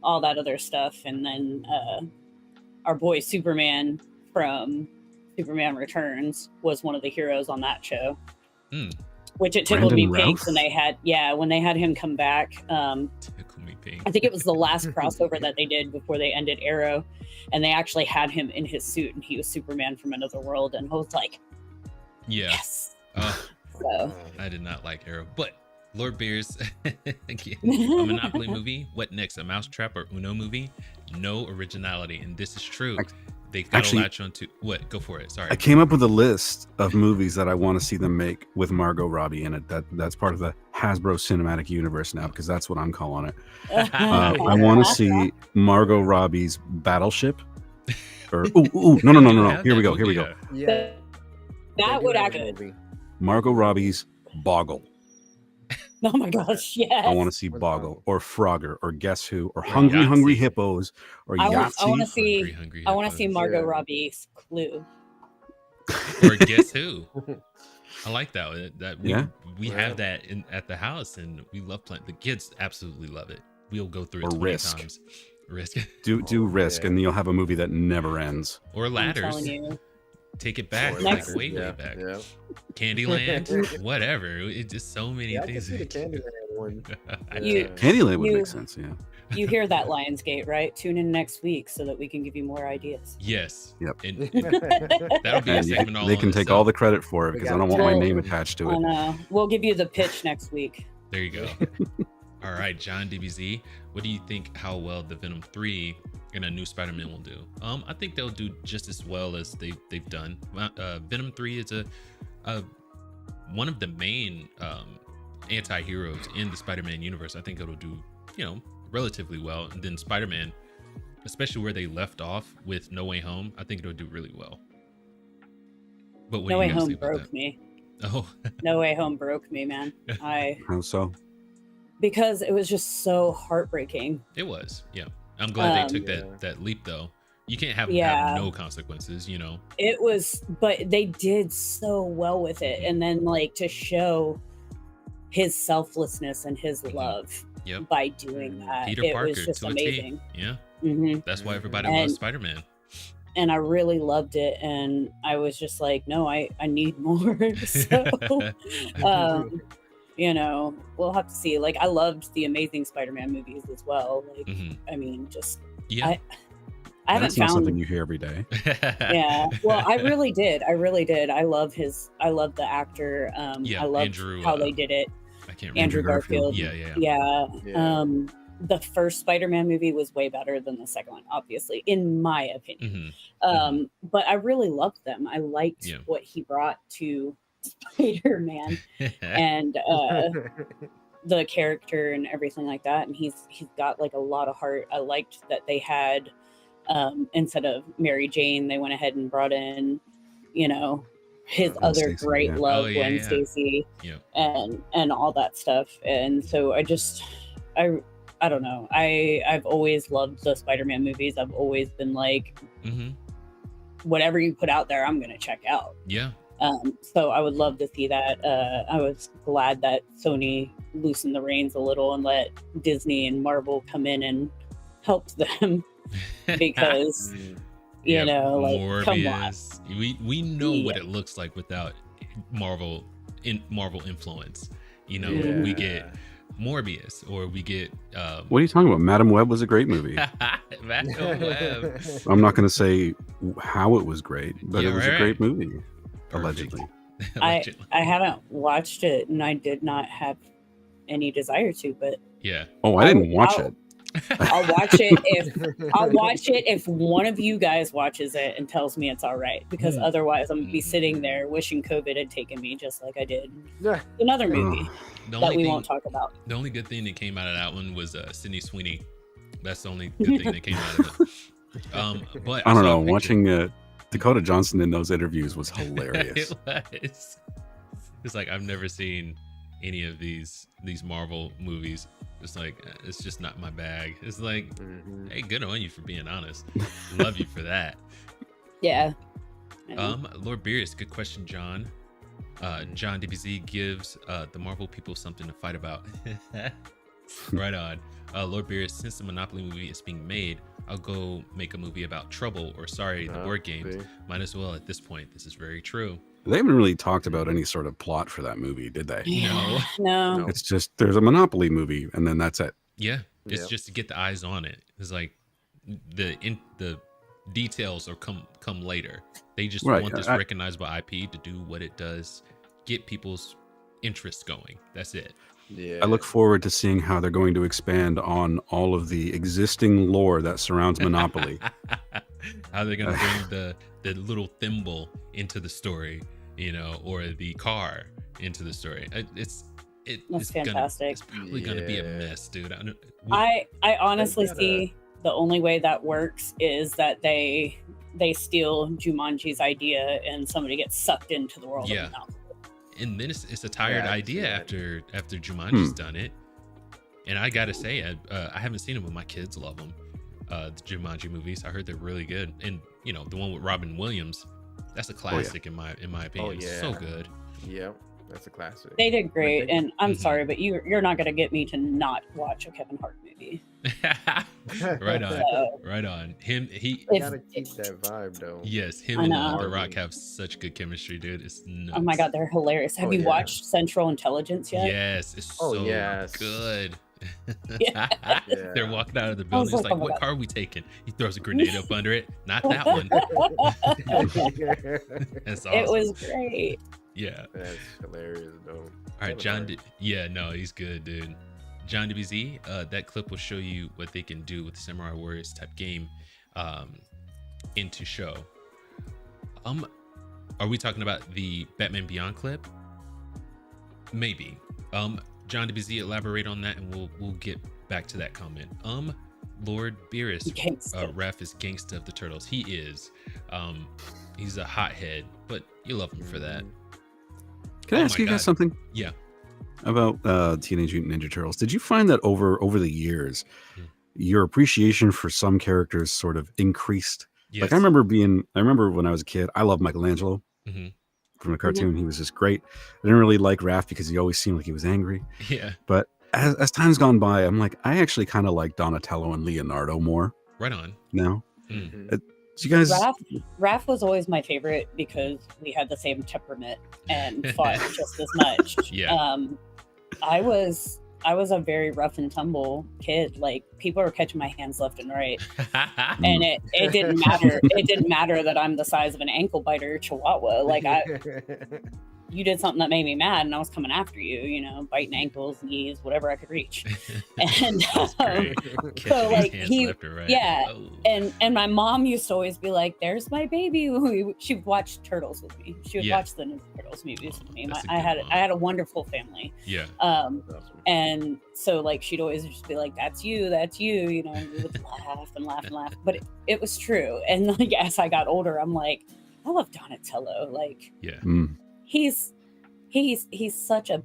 all that other stuff. And then our boy Superman from Superman Returns was one of the heroes on that show. Which it tickled Brandon me pink Routh? when they had him come back. Tickle me pink. I think it was the last crossover that they did before they ended Arrow, and they actually had him in his suit, and he was Superman from another world, and I was like, Yeah. yes. So. I did not like Arrow, but Lord Beers, again, a Monopoly movie. What next? A Mousetrap or Uno movie? No originality, and this is true. They got to latch on to what? Go for it. Sorry. I came up with a list of movies that I want to see them make with Margot Robbie in it. That's part of the Hasbro Cinematic Universe now, because that's what I'm calling it. I want to see Margot Robbie's Battleship. Or no. Here we go. Yeah. That would actually. Margot Robbie's Boggle. Oh my gosh, yes. I want to see Boggle or Frogger or Guess Who or Hungry Hippos or Yahtzee. I want to see Margot Robbie's Clue. Or Guess Who. I like that. We have that at the house, and we love playing. The kids absolutely love it. We'll go through it 20 Risk. times. Risk. Do Risk, and you'll have a movie that never ends. Or Ladders. I'm telling you. Take it back, Next- like way back. Candyland, whatever. It's just so many I things. can see the Candyland one. Candyland would make sense, yeah. You hear that, Lionsgate, right? Tune in next week so that we can give you more ideas. Yes. Yep. And that'll be a segment all They on can take itself. all the credit for it because I don't want my name attached to I it. know. We'll give you the pitch next week. There you go. All right, John DBZ, what do you think how well the Venom 3 and a new Spider-Man will do? I think they'll do just as well as they've done. Venom 3 is one of the main anti-heroes in the Spider-Man universe. I think it'll do, relatively well. And then Spider-Man, especially where they left off with No Way Home, I think it'll do really well. But what No do Way you guys Home think about broke that? me. Oh, No Way Home broke me, man. How so? Because it was just so heartbreaking. it was. Yeah. I'm glad they took that leap, though. You can't have no consequences, It was, but they did so well with it. And then, like, to show his selflessness and his love by doing that, Peter it Parker was just to amazing. a T. Yeah. Mm-hmm. That's why everybody loves Spider-Man. And I really loved it. And I was just like, no, I need more. So, we'll have to see. Like, I loved the Amazing Spider-Man movies as well. Like, I mean, just I haven't That's not found something you hear every day. Yeah. Well, I really did. I love the actor. I love Andrew, how they did it. I can't remember. Andrew Garfield. Yeah. The first Spider-Man movie was way better than the second one, obviously, in my opinion. But I really loved them. I liked what he brought to Spider-Man and the character and everything like that. And he's got like a lot of heart. I liked that they had instead of Mary Jane, they went ahead and brought in, his other Stacey, great love, Gwen Stacy, and all that stuff. And so I don't know. I've always loved the Spider-Man movies. I've always been like, whatever you put out there, I'm gonna check out. Yeah. So I would love to see that. I was glad that Sony loosened the reins a little and let Disney and Marvel come in and help them because Morbius. come on. We know what it looks like without Marvel influence. We get Morbius, or we get What are you talking about? Madam Web was a great movie. Madam Web. I'm not going to say how it was great, but it was a great movie. Perfect. Allegedly. I haven't watched it, and I did not have any desire to, but I didn't watch it. I'll watch it if one of you guys watches it and tells me it's all right, because otherwise I'm gonna be sitting there wishing COVID had taken me, just like I did another movie that we won't talk about. The only good thing that came out of that one was Sydney Sweeney. That's the only good thing that came out of it. But I don't know. Watching Dakota Johnson in those interviews was hilarious. It's like I've never seen any of these Marvel movies. It's like it's just not my bag. It's like, hey, good on you for being honest. Love you for that. Yeah. Lord Beerus, good question, John. John DBZ gives the Marvel people something to fight about. Right on. Lord Beerus, since the Monopoly movie is being made, I'll go make a movie about Trouble or Sorry, the board games. Might as well at this point. This is very true. They haven't really talked about any sort of plot for that movie, did they? No. It's just there's a Monopoly movie, and then that's it. Yeah, it's just to get the eyes on it. It's like the details are come later. They just want this recognizable IP to do what it does, get people's interest going. That's it. Yeah. I look forward to seeing how they're going to expand on all of the existing lore that surrounds Monopoly. How they're going to bring the little thimble into the story, or the car into the story. It's fantastic. It's probably going to be a mess, dude. I honestly see the only way that works is that they steal Jumanji's idea and somebody gets sucked into the world of Monopoly. And then it's a tired idea after Jumanji's done it. And I gotta say, I haven't seen them, but my kids love them. The Jumanji movies, I heard they're really good. And the one with Robin Williams, that's a classic in my opinion. So good. Yep, that's a classic. They did great, and I'm sorry, but you're not gonna get me to not watch a Kevin Hart movie. Right on. Right on. He gotta keep that vibe though. Yes, him and The Rock have such good chemistry, dude. It's nuts. Oh my god, they're hilarious. Have you watched Central Intelligence yet? Yes, it's so good. They're walking out of the building. It's like, what car are we taking? He throws a grenade up under it. Not that one. That's awesome. It was great. Yeah. That's hilarious though. All right, John. He's good, dude. John DBZ, that clip will show you what they can do with Samurai Warriors type game into show. Are we talking about the Batman Beyond clip? Maybe. John DBZ, elaborate on that, and we'll get back to that comment. Lord Beerus, Raph is gangsta of the Turtles. He is. He's a hothead, but you love him for that. Can I ask you guys something? Yeah. About Teenage Mutant Ninja Turtles. Did you find that over the years, your appreciation for some characters sort of increased? Yes. Like I remember when I was a kid, I loved Michelangelo from the cartoon. He was just great. I didn't really like Raph because he always seemed like he was angry. Yeah. But as time's gone by, I'm like, I actually kind of like Donatello and Leonardo more. Right on. Now. You guys... Raph was always my favorite because we had the same temperament and fought just as much. Yeah. I was a very rough and tumble kid. Like people were catching my hands left and right, and it didn't matter. It didn't matter that I'm the size of an ankle biter chihuahua. Like you did something that made me mad, and I was coming after you. Biting ankles, knees, whatever I could reach. And so like and my mom used to always be like, "There's my baby." She watched Turtles with me. She would watch the new Turtles movies with me. I had a wonderful family. Yeah. And so like she'd always just be like, that's you. And we would laugh and laugh and laugh. But it was true. And like as I got older, I'm like, I love Donatello. Like he's such a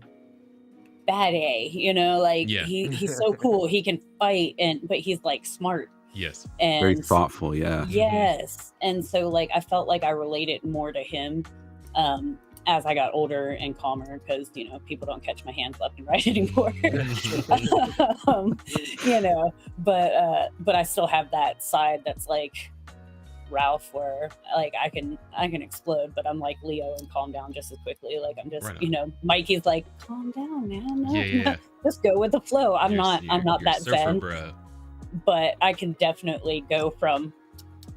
bad A, he's so cool. He can fight but he's like smart. Yes. And very thoughtful. Yeah. Yes. And so like I felt like I related more to him as I got older and calmer because people don't catch my hands left and right anymore. But I still have that side that's like Ralph where like I can explode, but I'm like Leo and calm down just as quickly. Like I'm just Mikey's like, calm down, man. No, just go with the flow. I'm not that zen, bro. But I can definitely go from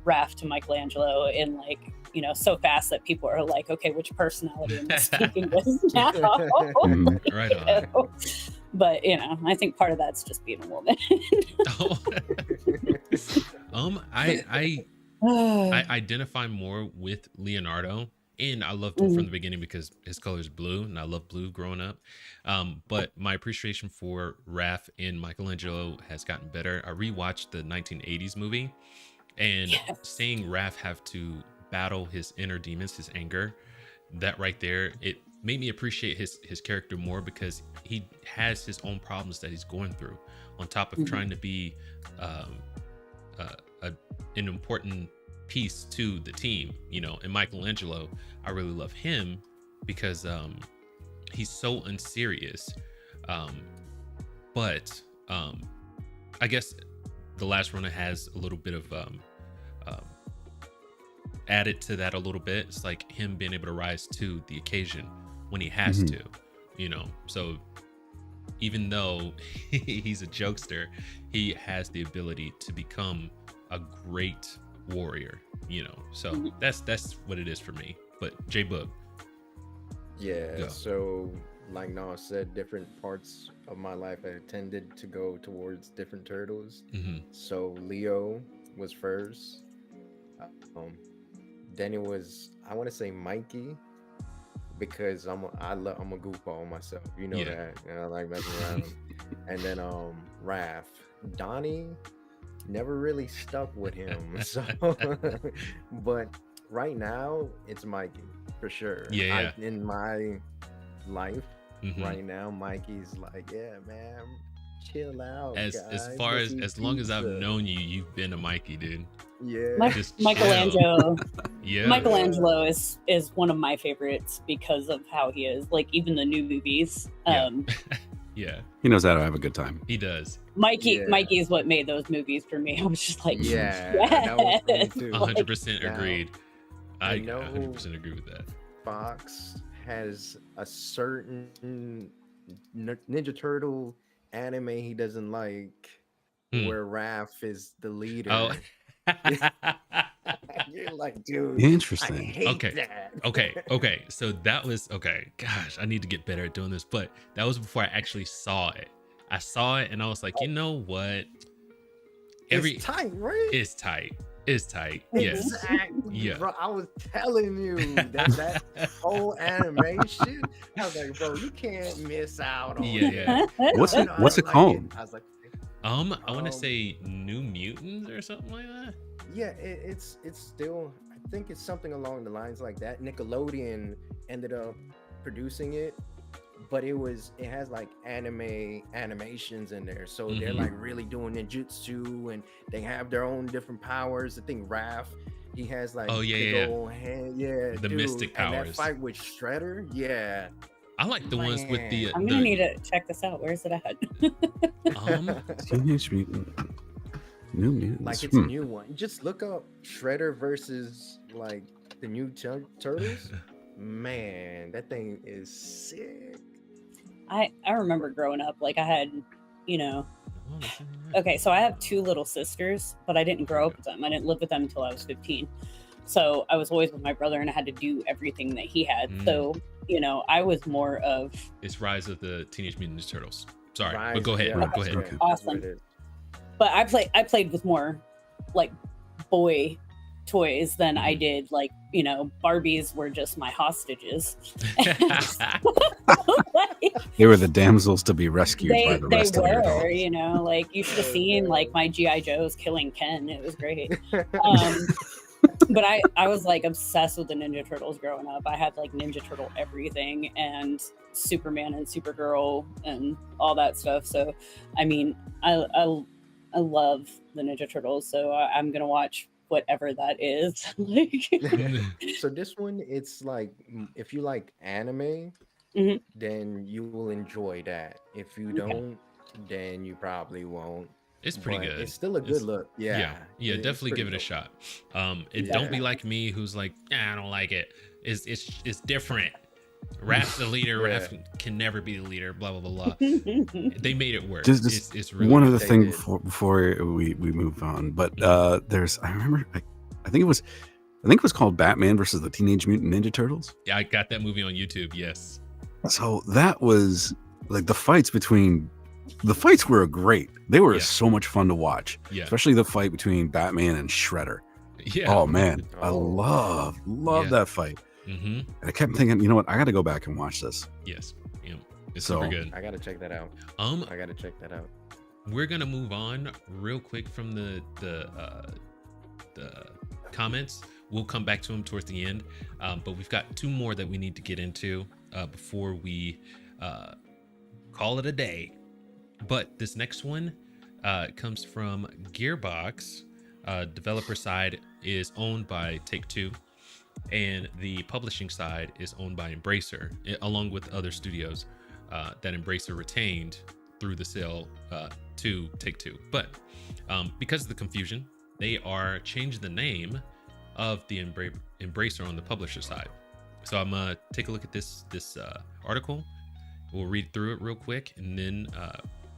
Raph to Michelangelo in like so fast that people are like, okay, which personality am I speaking with now? Right on. But you know, I think part of that's just being a woman. I identify more with Leonardo, and I loved him from the beginning because his color is blue, and I love blue growing up. But my appreciation for Raph and Michelangelo has gotten better. I rewatched the 1980s movie, and seeing Raph have to battle his inner demons, his anger, that right there, it made me appreciate his character more, because he has his own problems that he's going through, on top of trying to be an important piece to the team, you know. And Michelangelo, I really love him because he's so unserious, but I guess the last runner has a little bit of added to that a little bit. It's like him being able to rise to the occasion when he has to, you know. So even though he's a jokester, he has the ability to become a great warrior, you know. So that's what it is for me. But J-Book. Yeah, go. So like Nas said, different parts of my life I tended to go towards different turtles. So Leo was first. Then it was, I want to say Mikey, because I'm a goofball myself, you know that, and I like messing around. And then Raph. Donnie never really stuck with him, so but right now it's Mikey for sure. In my life right now, Mikey's like, yeah, man, chill out. As far as long as I've known you, you've been a Mikey, dude. Yeah. Michelangelo. Michelangelo is one of my favorites because of how he is. Like, even the new movies. Yeah. He knows how to have a good time. He does. Mikey is what made those movies for me. I was just like, that was me too. 100% agreed. I 100% agree with that. Fox has a certain Ninja Turtle anime he doesn't like, where Raph is the leader. Oh. You're like, dude, interesting. I hate that. Okay. So that was gosh, I need to get better at doing this, but that was before I actually saw it. I saw it and I was like, you know what? It's tight, right? It's tight. Yes. Exactly. Yeah. Bro, I was telling you that whole animation. I was like, bro, you can't miss out on it. What's it called? I was like, I want to say New Mutants or something like that. Yeah, it's still, I think it's something along the lines like that. Nickelodeon ended up producing it, but it has like animations in there, so they're like really doing ninjutsu, and they have their own different powers. I think Raph, he has like old hand, the mystic powers. And that fight with Shredder, I like the ones with the. I'm gonna need to check this out. Where's it at? Teenage Mutant. New Mutants. Like, it's a new one. Just look up Shredder versus like the new Turtles. Man, that thing is sick. I remember growing up, like, I had, you know, okay, so I have two little sisters, but I didn't grow up with them. I didn't live with them until I was 15. So I was always with my brother, and I had to do everything that he had. So, you know, I was more of... It's Rise of the Teenage Mutant Ninja Turtles. Sorry, but go ahead. Go ahead. Okay. Awesome. But I played with more, like, boy toys than I did, like, you know, Barbies were just my hostages. They were the damsels to be rescued by the rest of your adults. You know, like, you should have seen like my G.I. Joes killing Ken. It was great. But I was like obsessed with the Ninja Turtles growing up. I had like Ninja Turtle everything and Superman and Supergirl and all that stuff. So I mean, I love the Ninja Turtles, so I'm gonna watch whatever that is. So this one, it's like, if you like anime, then you will enjoy that. If you don't, then you probably won't. It's pretty good. It's still a good look. Yeah, definitely give it a shot. Don't be like me, who's like, I don't like it. It's different. Raph's the leader. Raph can never be the leader. Blah blah blah. They made it work. It's really one other thing before we move on. But there's, I remember, I think it was called Batman versus the Teenage Mutant Ninja Turtles. Yeah, I got that movie on YouTube. Yes. So that was like the fights were great. They were so much fun to watch. Yeah. Especially the fight between Batman and Shredder. Yeah. Oh man, I love that fight. And I kept thinking, you know what? I got to go back and watch this. Yes. Yeah. It's super good. I got to check that out. I got to check that out. We're gonna move on real quick from the comments. We'll come back to them towards the end, but we've got 2 more that we need to get into before we call it a day. But this next one comes from Gearbox. Developer side is owned by Take-Two, and the publishing side is owned by Embracer, along with other studios that Embracer retained through the sale to Take-Two. But because of the confusion, they are changing the name of the Embracer on the publisher side. So I'm gonna take a look at this article. We'll read through it real quick and then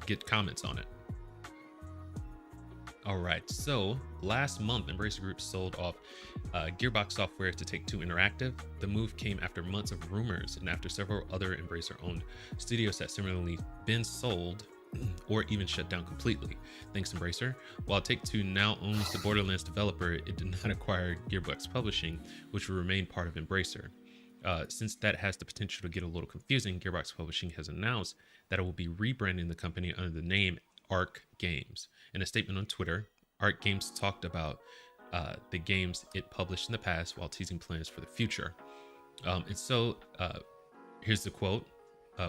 get comments on it. All right, so last month, Embracer Group sold off Gearbox software to Take-Two Interactive. The move came after months of rumors and after several other Embracer-owned studios that similarly been sold or even shut down completely. Thanks, Embracer. While Take-Two now owns the Borderlands developer, it did not acquire Gearbox Publishing, which will remain part of Embracer. Since that has the potential to get a little confusing, Gearbox Publishing has announced that it will be rebranding the company under the name Arc Games. In a statement on Twitter, Arc Games talked about the games it published in the past while teasing plans for the future. And so here's the quote.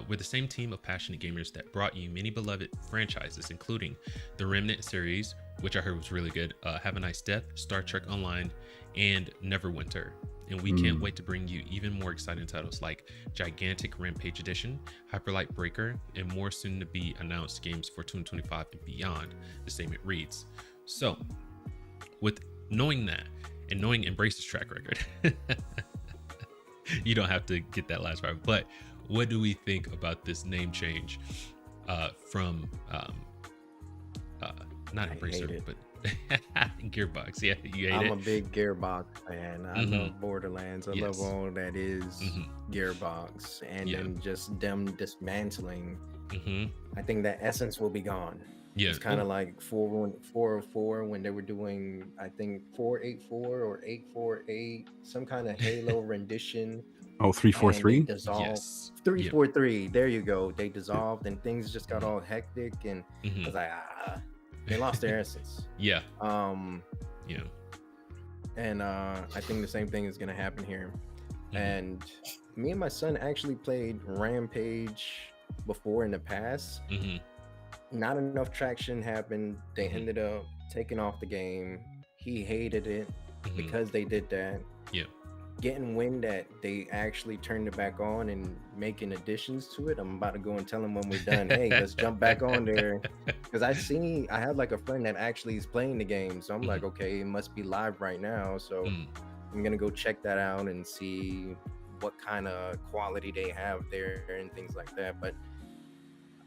We're the same team of passionate gamers that brought you many beloved franchises, including the Remnant series, which I heard was really good, Have a Nice Death, Star Trek Online, and Neverwinter. And we can't wait to bring you even more exciting titles like Gigantic Rampage Edition, Hyperlight Breaker, and more soon to be announced games for 2025 and beyond. The statement reads. So, with knowing that and knowing Embracer's track record, you don't have to get that last part, but what do we think about this name change from not Embracer, but Gearbox? Yeah, you hate it? I'm a big Gearbox fan. I love Borderlands. I love all that is Gearbox, and then just them dismantling. I think that essence will be gone. Yeah, it's kind of like 404 when they were doing, I think 484 or 848, some kind of Halo rendition. Oh, 343? Dissolved. Yes. 343. There you go. They dissolved and things just got all hectic, and I was like, they lost their essence. Yeah. And I think the same thing is gonna happen here. And me and my son actually played Rampage before in the past. Not enough traction happened. They ended up taking off the game. He hated it because they did that. Yeah. Getting wind that they actually turned it back on and making additions to it. I'm about to go and tell him when we're done, hey, let's jump back on there. Because I have like a friend that actually is playing the game. So I'm like, okay, it must be live right now. So I'm going to go check that out and see what kind of quality they have there and things like that. But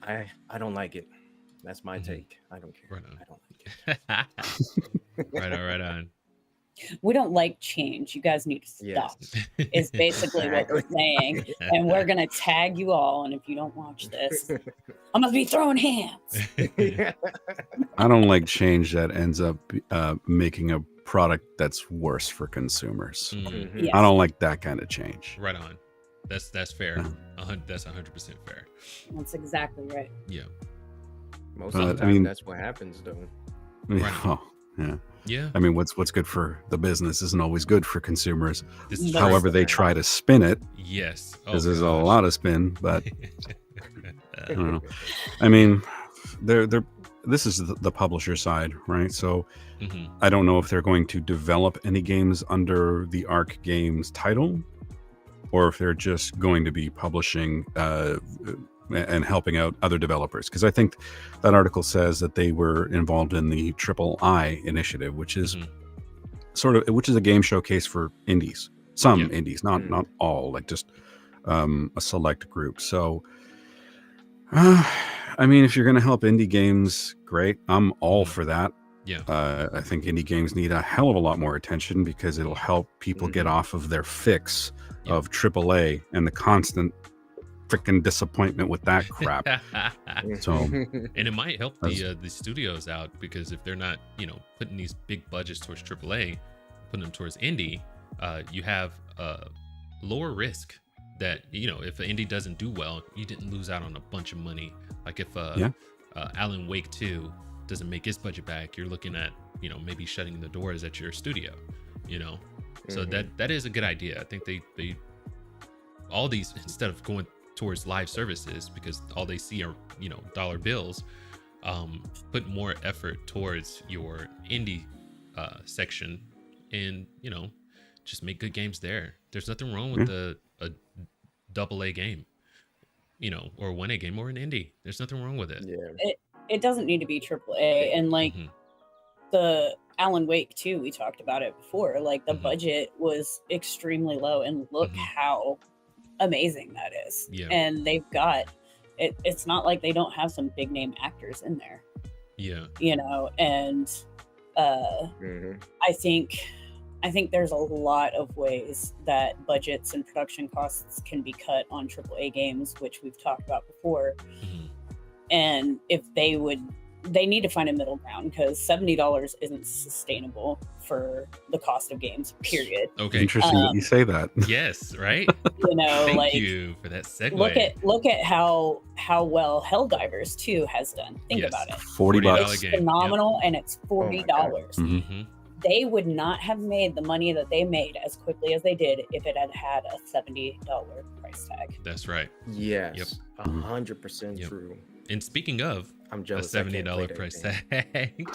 I don't like it. That's my take. I don't care. I don't like it. Right on. We don't like change. You guys need to stop. Yes. Is basically what we're saying. And we're going to tag you all. And if you don't watch this, I'm going to be throwing hands. I don't like change that ends up making a product that's worse for consumers. Yes. I don't like that kind of change. Right on. That's fair. That's 100% fair. That's exactly right. Yeah. Most of the time, that's what happens, though. Right. Oh, yeah. Yeah. I mean, what's good for the business isn't always good for consumers. However, they try to spin it. Yes. Because there's a lot of spin, but I don't know. I mean, this is the publisher side, right? So I don't know if they're going to develop any games under the Arc Games title, or if they're just going to be publishing and helping out other developers. Because I think that article says that they were involved in the Triple I initiative, which is which is a game showcase for indies. Some indies, not all, like just a select group. So, I mean, if you're going to help indie games, great. I'm all for that. Yeah. I think indie games need a hell of a lot more attention because it'll help people get off of their fix of AAA and the constant freaking disappointment with that crap. So, and it might help the studios out, because if they're not, putting these big budgets towards AAA, putting them towards indie, you have lower risk that, if an indie doesn't do well, you didn't lose out on a bunch of money. Like if Alan Wake 2 doesn't make its budget back, you're looking at, maybe shutting the doors at your studio, So that is a good idea. I think they all these, instead of going towards live services, because all they see are, dollar bills, put more effort towards your indie section, and, just make good games there. There's nothing wrong with a AA game, or 1A game, or an indie. There's nothing wrong with it. Yeah. It doesn't need to be AAA. And like the Alan Wake 2, we talked about it before. Like the budget was extremely low, and look how amazing that is. Yeah. And they've got it. It's not like they don't have some big name actors in there. Yeah. And I think there's a lot of ways that budgets and production costs can be cut on AAA games, which we've talked about before. And if they need to find a middle ground, because $70 isn't sustainable for the cost of games, period. Okay. Interesting that you say that. Yes, right? Thank you for that segue. Look at how well Helldivers 2 has done. Think about it. $40. It's phenomenal, and it's $40. They would not have made the money that they made as quickly as they did if it had had a $70 price tag. That's right. Yes. 100% true. And speaking of, I'm jealous. A $70 price tag.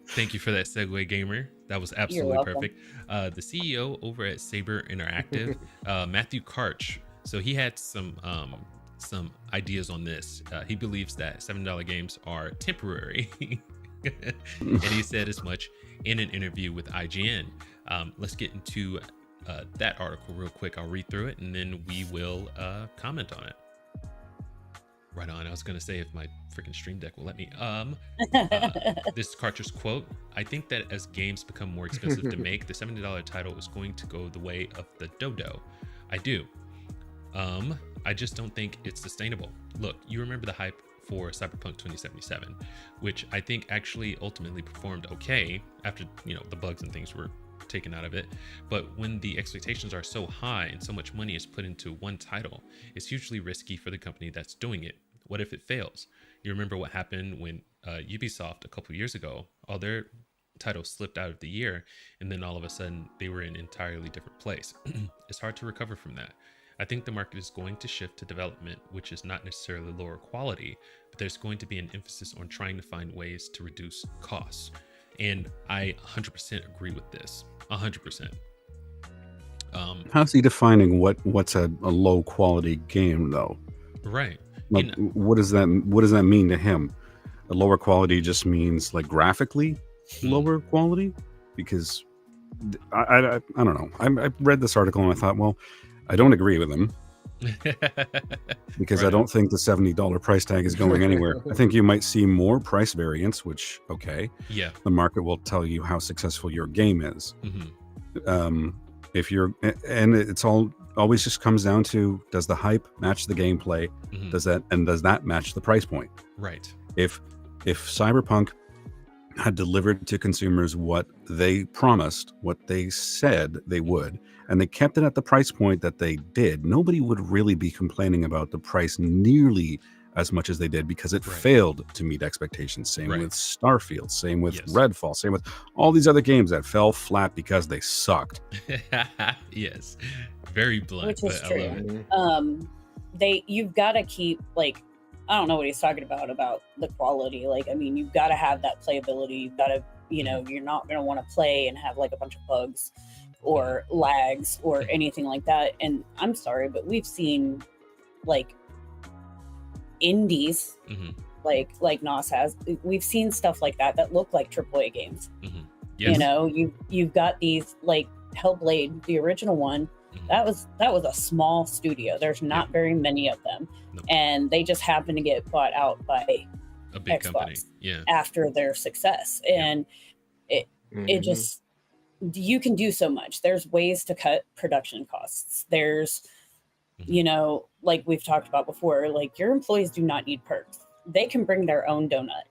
Thank you for that segue, Gamer. That was absolutely perfect. The CEO over at Saber Interactive, Matthew Karch. So he had some ideas on this. He believes that $7 games are temporary, and he said as much in an interview with IGN. Let's get into that article real quick. I'll read through it, and then we will comment on it. Right on. I was going to say if my freaking Stream Deck will let me. This is Karcher's quote. I think that as games become more expensive to make, the $70 title is going to go the way of the dodo. I do. I just don't think it's sustainable. Look, you remember the hype for Cyberpunk 2077, which I think actually ultimately performed okay after, the bugs and things were taken out of it. But when the expectations are so high and so much money is put into one title, it's hugely risky for the company that's doing it. What if it fails? You remember what happened when Ubisoft a couple years ago, all their titles slipped out of the year, and then all of a sudden they were in an entirely different place. It's hard to recover from that. I think the market is going to shift to development, which is not necessarily lower quality, but there's going to be an emphasis on trying to find ways to reduce costs. And I 100% agree with this. 100%. How's he defining what's a low quality game though? Right. Like, what does that mean to him? A lower quality just means like graphically lower quality? Because I don't know. I read this article and I thought, well, I don't agree with him. Because I don't think the $70 price tag is going anywhere. I think you might see more price variance, which, okay. Yeah. The market will tell you how successful your game is. If you're, and it's always just comes down to, does the hype match the gameplay? Does that match the price point? Right. If Cyberpunk had delivered to consumers what they promised, what they said they would, and they kept it at the price point that they did, nobody would really be complaining about the price nearly as much as they did, because it failed to meet expectations. Same with Starfield, same with Redfall, same with all these other games that fell flat because they sucked. Yes, very blunt. Which is true. You've got to keep, like, I don't know what he's talking about the quality. Like, I mean, you've got to have that playability. You've got to, you're not going to want to play and have like a bunch of bugs or lags or anything like that. And I'm sorry, but we've seen like indies, like Nos has. We've seen stuff like that look like AAA games. Yes. You've got these like Hellblade, the original one. That was a small studio. There's not very many of them, and they just happened to get bought out by a big Xbox company. After their success, and it just, you can do so much. There's ways to cut production costs. There's You know, like we've talked about before, like your employees do not need perks. They can bring their own donut.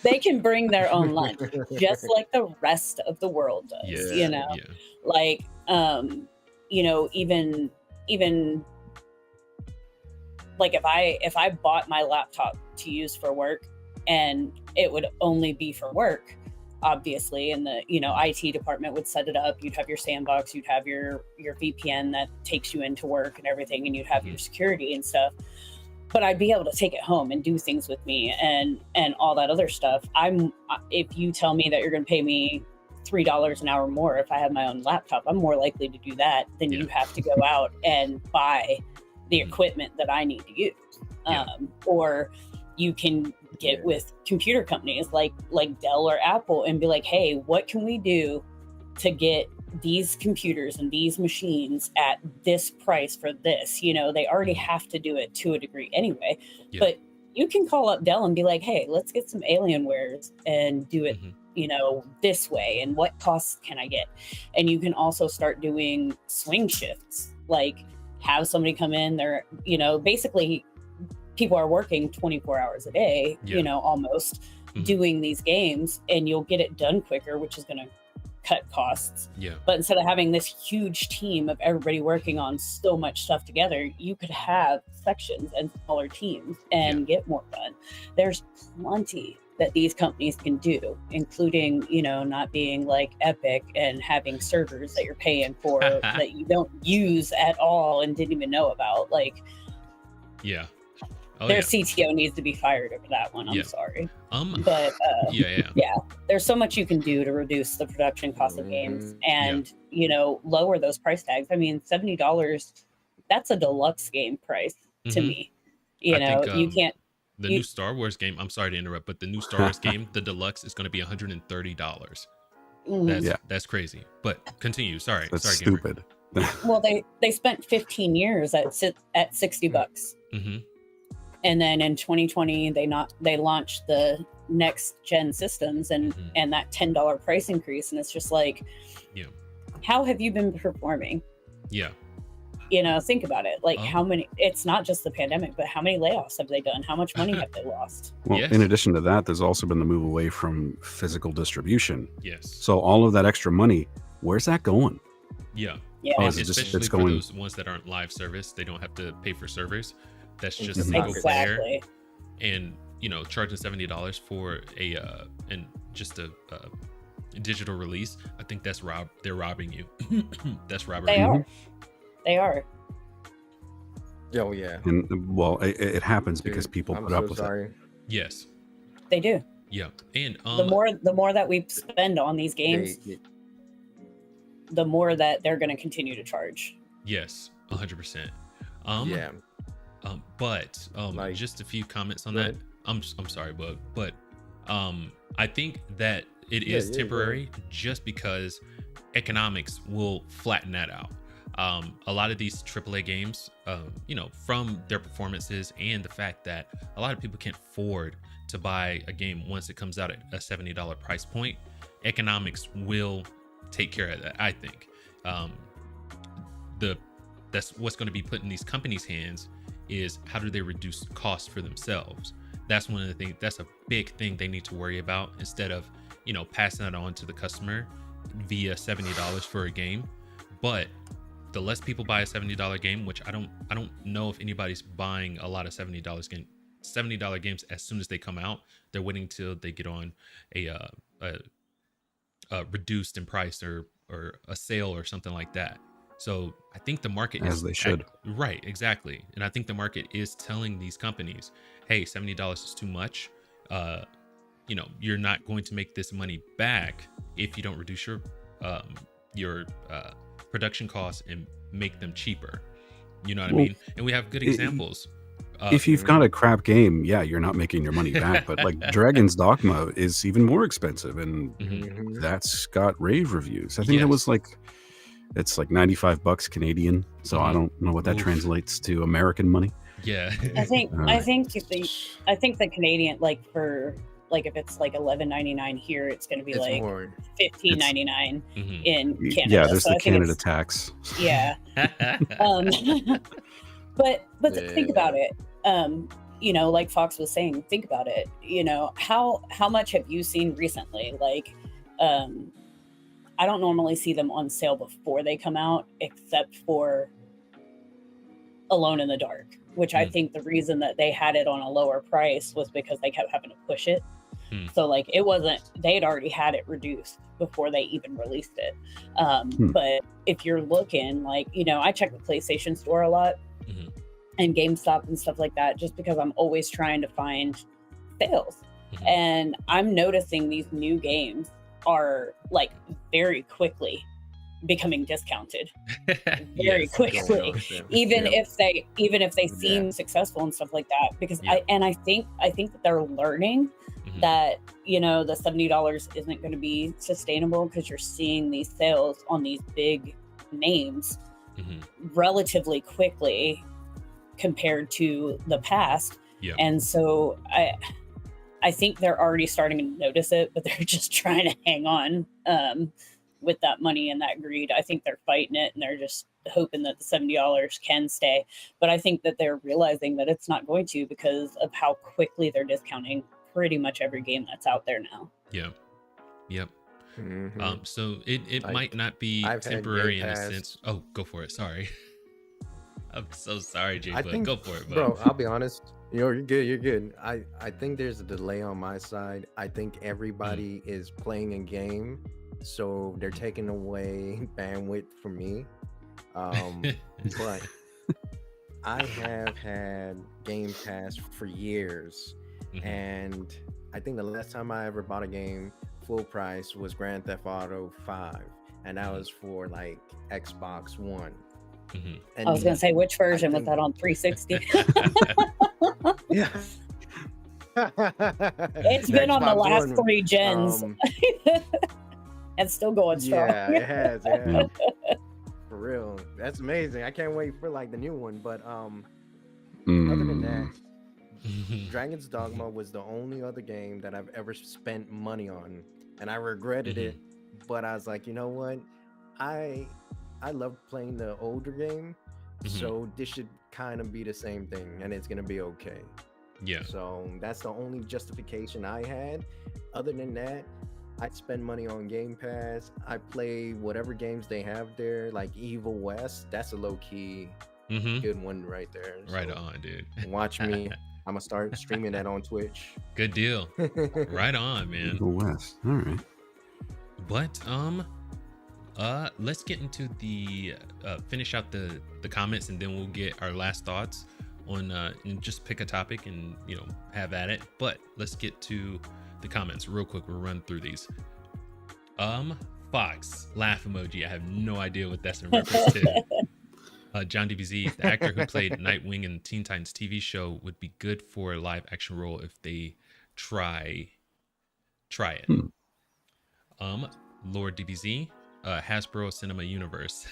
They can bring their own lunch, just like the rest of the world does. You know, like you know, even like if I bought my laptop to use for work, and it would only be for work, obviously, and the, you know, IT department would set it up. You'd have your sandbox, you'd have your VPN that takes you into work and everything, and you'd have your security and stuff. But I'd be able to take it home and do things with me and all that other stuff. If you tell me that you're going to pay me $3 an hour more if I have my own laptop, I'm more likely to do that than you have to go out and buy the equipment that I need to use. Or you can get with computer companies like Dell or Apple and be like, hey, what can we do to get these computers and these machines at this price for this? You know, they already have to do it to a degree anyway, but you can call up Dell and be like, hey, let's get some Alienwares and do it, you know, this way. And what costs can I get? And you can also start doing swing shifts, like have somebody come in there, you know, basically people are working 24 hours a day, you know, almost doing these games, and you'll get it done quicker, which is going to cut costs. But instead of having this huge team of everybody working on so much stuff together, you could have sections and smaller teams and get more done. There's plenty that these companies can do, including, you know, not being like Epic and having servers that you're paying for that you don't use at all and didn't even know about. Like, their CTO needs to be fired over that one. I'm sorry. But there's so much you can do to reduce the production cost of games and, you know, lower those price tags. I mean, $70, that's a deluxe game price to me. You know, you can't. The new Star Wars game, I'm sorry to interrupt, but the new Star Wars game, the deluxe, is going to be $130. That's crazy. But continue. Sorry. That's sorry, stupid. Well, they spent 15 years at $60. And then in 2020, they launched the next gen systems and that $10 price increase. And it's just like, how have you been performing? You know, think about it. Like how many, it's not just the pandemic, but how many layoffs have they done? How much money have they lost? Well, in addition to that, there's also been the move away from physical distribution. Yes. So all of that extra money, where's that going? Especially for those ones that aren't live service, they don't have to pay for servers. That's just single player, and you know, charging $70 for a digital release. I think that's they're robbing you. That's robbery. They are. Oh yeah. And well, it happens because people put up with it. Yes, they do. Yeah, and the more that we spend on these games, the more that they're going to continue to charge. Yes, 100%. But like, just a few comments on that. I'm sorry, Bug, but I think that it is temporary just because economics will flatten that out. A lot of these AAA games, you know, from their performances and the fact that a lot of people can't afford to buy a game once it comes out at a $70 price point, economics will take care of that. I think that's what's going to be put in these companies' hands is how do they reduce costs for themselves. That's one of the things, that's a big thing they need to worry about, instead of, you know, passing that on to the customer via $70 for a game. But the less people buy a $70 game, which I don't know if anybody's buying a lot of $70 games as soon as they come out. They're waiting till they get on a reduced in price or a sale or something like that. So I think the market as they should. Right, exactly. And I think the market is telling these companies, hey, $70 is too much. You know, you're not going to make this money back if you don't reduce your production costs and make them cheaper. You know what I mean? And we have good examples. If you've got a crap game, you're not making your money back. But like Dragon's Dogma is even more expensive, and that's got rave reviews. I think it was like, it's like $95 Canadian. So I don't know what that translates to American money. Yeah. I think the Canadian, like for like if it's like $11.99 here, it's going to be It's like more. $15.99 in Canada. Yeah, there's so the Canada tax. Yeah. But think about it. You know, like Fox was saying, think about it. You know, how much have you seen recently? Like, I don't normally see them on sale before they come out, except for Alone in the Dark, which I think the reason that they had it on a lower price was because they kept having to push it. So like it wasn't, they had already had it reduced before they even released it. But if you're looking, like, you know, I check the PlayStation Store a lot and GameStop and stuff like that, just because I'm always trying to find sales. And I'm noticing these new games are like very quickly becoming discounted very quickly, even if they seem successful and stuff like that, because I think that they're learning that, you know, the $70 isn't going to be sustainable, because you're seeing these sales on these big names relatively quickly compared to the past. And so I think they're already starting to notice it, but they're just trying to hang on with that money and that greed. I think they're fighting it, and they're just hoping that the $70 can stay. But I think that they're realizing that it's not going to, because of how quickly they're discounting pretty much every game that's out there now. So it might not be temporary in a sense. Oh, go for it. Sorry. I'm so sorry, Jay, but go for it, bro. I'll be honest. You're good. I think there's a delay on my side. I think everybody is playing a game, so they're taking away bandwidth from me. But I have had Game Pass for years, and I think the last time I ever bought a game full price was Grand Theft Auto 5, and that was for like Xbox One. I was gonna say, which version was that on? 360? Yeah. It's been on the last 3 gens. And still going strong. Yeah, it has. For real. That's amazing. I can't wait for like the new one. But other than that, Dragon's Dogma was the only other game that I've ever spent money on, and I regretted it. But I was like, you know what? I love playing the older game, so this should kind of be the same thing, and it's gonna be okay. So that's the only justification I had. Other than that, I spend money on Game Pass. I play whatever games they have there, like Evil West. That's a low-key good one right there. Right on, dude. Watch me. I'm gonna start streaming that on Twitch. Good deal. Right on, man. Evil West. All right. But let's get into the finish out the comments, and then we'll get our last thoughts on and just pick a topic and, you know, have at it. But let's get to the comments real quick. We'll run through these. Fox laugh emoji. I have no idea what that's in reference to. John DBZ, the actor who played Nightwing in the Teen Titans TV show, would be good for a live action role if they try it. Lord DBZ, Hasbro Cinema Universe.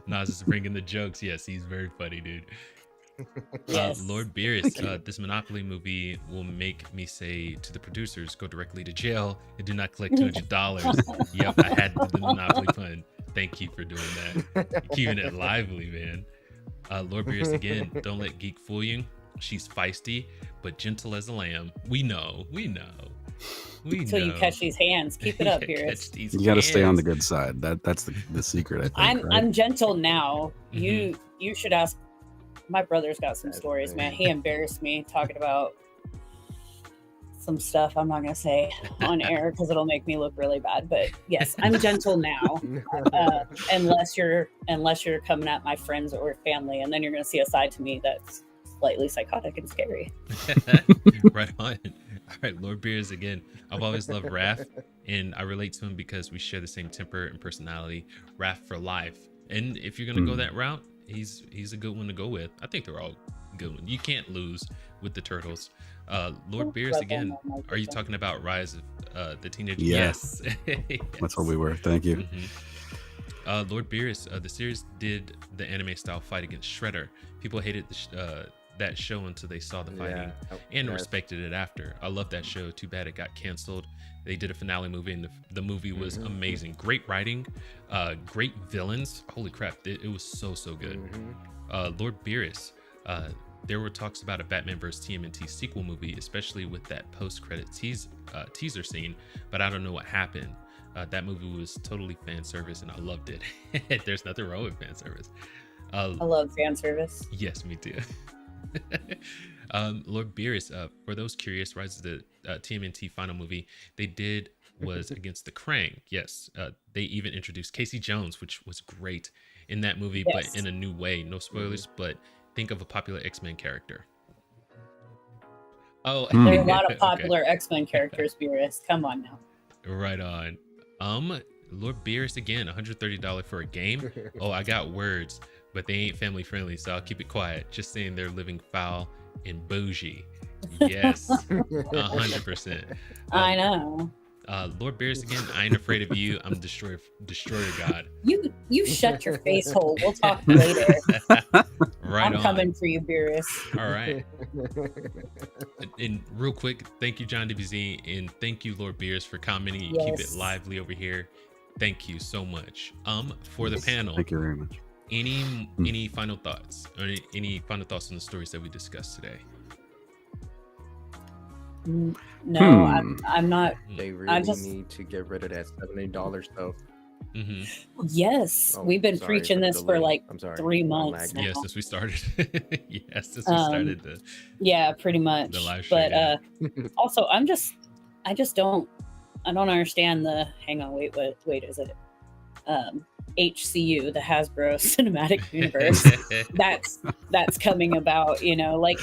Nas is bringing the jokes. Yes, he's very funny, dude. Lord Beerus, this Monopoly movie will make me say to the producers, go directly to jail and do not collect $200. Yep, I had the Monopoly pun. Thank you for doing that. Keeping it lively, man. Lord Beerus again, don't let Geek fool you. She's feisty, but gentle as a lamb. We know. Until you catch these hands. Keep it up, Beerus. You got to stay on the good side. That's the secret, I think. I'm gentle now. You should ask. My brother's got some stories, man. He embarrassed me talking about some stuff I'm not gonna say on air because it'll make me look really bad. But yes, I'm gentle now, unless you're coming at my friends or family, and then you're gonna see a side to me that's slightly psychotic and scary. Right on. All right, Lord Beers again. I've always loved Raph, and I relate to him because we share the same temper and personality. Raph for life. And if you're gonna go that route, he's a good one to go with. I think they're all good ones. You can't lose with the Turtles. Lord Beers again. Are you talking about Rise of the Teenage? Yes. That's what we were. Thank you. Lord Beerus, the series did the anime style fight against Shredder. People hated that show until they saw the fighting and respected it after. I love that show. Too bad it got canceled. They did a finale movie, and the movie was amazing. Great writing, great villains. Holy crap, it was so good. Lord Beerus, there were talks about a Batman vs TMNT sequel movie, especially with that post-credit teaser scene, but I don't know what happened. That movie was totally fan service, and I loved it. There's nothing wrong with fan service. I love fan service. Yes, me too. Lord Beerus, for those curious, Rise of the TMNT final movie they did was against the Krang. Yes, they even introduced Casey Jones, which was great in that movie, but in a new way. No spoilers, but think of a popular X-Men character. Oh, there are a lot of popular X-Men characters, Beerus. Come on now. Right on. Lord Beerus again, $130 for a game. Oh, I got words, but they ain't family friendly, so I'll keep it quiet. Just saying they're living foul and bougie. Yes, 100%. I know. Lord Beerus again, I ain't afraid of you. I'm destroyer god. You shut your face hole. We'll talk later. I'm coming for you, Beerus. All right. And real quick, thank you, John DBZ, and thank you, Lord Beerus, for commenting. You keep it lively over here. Thank you so much. For the panel. Thank you very much. Any final thoughts? Or any final thoughts on the stories that we discussed today? No, I'm not. They really need to get rid of that $70 stuff. Yes, we've been preaching this for like 3 months now. Yes, since we started. Yeah, pretty much. The live stream, but also, I don't understand the. Hang on, wait, is it? HCU, the Hasbro Cinematic Universe. that's coming about. Like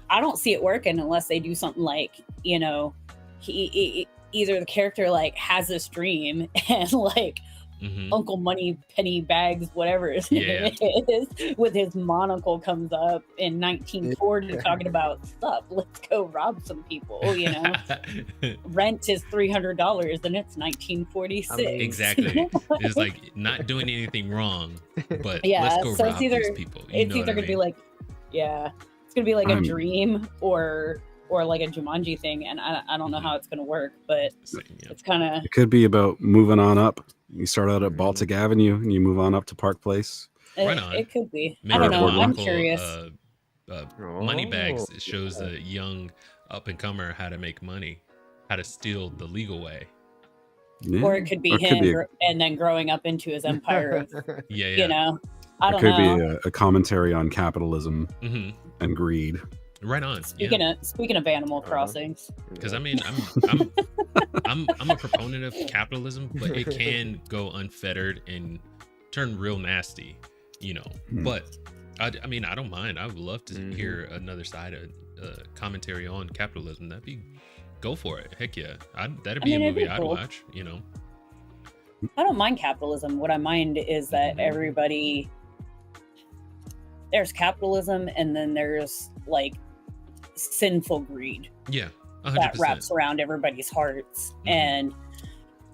I don't see it working unless they do something like, he either the character like has this dream and like Uncle Money Penny Bags, whatever it is, with his monocle comes up in 1940 talking about stuff. Let's go rob some people, Rent is $300 and it's 1946. Exactly. It's like not doing anything wrong, but let's go rob these people. It's either gonna be like, it's gonna be like a dream or like a Jumanji thing, and I don't know how it's gonna work, but it's kind of. It could be about moving on up. You start out at Baltic Avenue and you move on up to Park Place. It could be. Maybe I don't know. I'm curious. Moneybags shows a young up and comer how to make money, how to steal the legal way. Yeah. Or it could be him and then growing up into his empire. I don't know. It could be a commentary on capitalism and greed. Right on. Speaking of Animal Crossings, because I'm a proponent of capitalism, but it can go unfettered and turn real nasty, But I don't mind. I would love to hear another side of commentary on capitalism. Go for it. Heck yeah, that'd be a movie I'd watch. I don't mind capitalism. What I mind is that there's capitalism, and then there's like sinful greed. Yeah, 100%. That wraps around everybody's hearts, and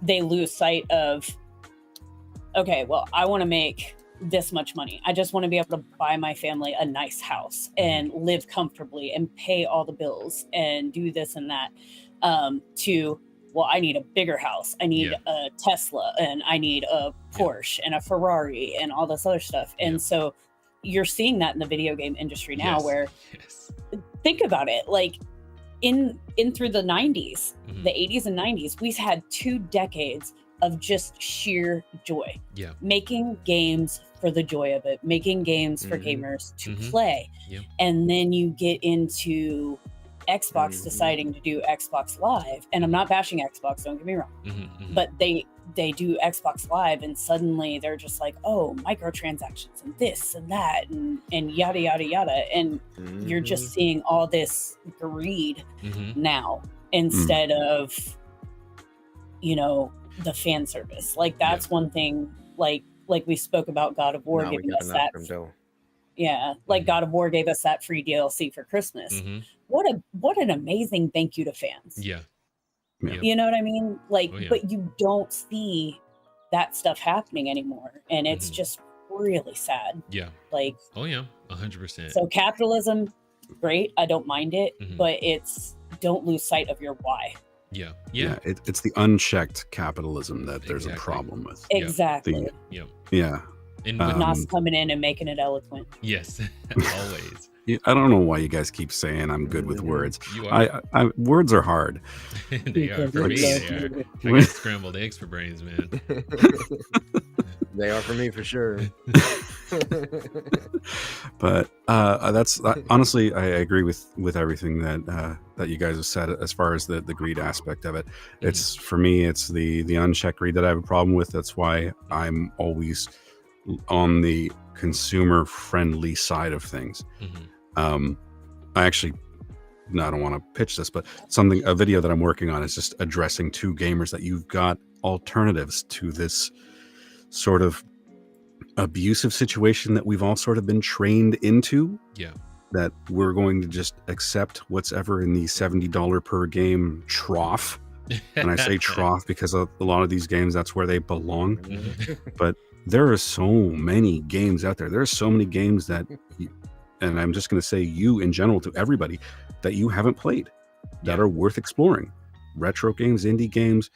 they lose sight of, okay, well, I want to make this much money. I just want to be able to buy my family a nice house and live comfortably and pay all the bills and do this and that. Well, I need a bigger house. I need a Tesla, and I need a Porsche and a Ferrari and all this other stuff. And so you're seeing that in the video game industry now, where think about it, like in through the 90s, the 80s and 90s, we've had 2 decades of just sheer joy. Yeah. Making games for the joy of it, making games for gamers to play. Yeah. And then you get into Xbox deciding to do Xbox Live, and I'm not bashing Xbox, don't get me wrong, but they do Xbox Live, and suddenly they're just like, oh, microtransactions and this and that and yada yada yada, and you're just seeing all this greed now instead of the fan service. Like that's one thing, like we spoke about God of War giving us that. Like God of War gave us that free DLC for Christmas. What an amazing thank you to fans. Yeah. You know what I mean? Like, but you don't see that stuff happening anymore, and it's just really sad. Yeah. Like, oh yeah, 100%. So capitalism, great. I don't mind it, but don't lose sight of your why. Yeah. It's the unchecked capitalism that there's a problem with. Exactly. Yeah. And Nos coming in and making it eloquent. Yes, always. I don't know why you guys keep saying I'm good with words. You are. Words are hard. They are for me. They are. I got scrambled eggs for brains, man. They are for me for sure. But that's honestly, I agree with everything that you guys have said as far as the greed aspect of it. It's for me, it's the unchecked greed that I have a problem with. That's why I'm always on the consumer friendly side of things. I actually, no, I don't want to pitch this, but a video that I'm working on is just addressing to gamers that you've got alternatives to this sort of abusive situation that we've all sort of been trained into. Yeah. That we're going to just accept what's ever in the $70 per game trough. And I say trough because a lot of these games, that's where they belong. But there are so many games out there. There are so many games that, and I'm just going to say you in general to everybody, that you haven't played that are worth exploring. Retro games, indie games,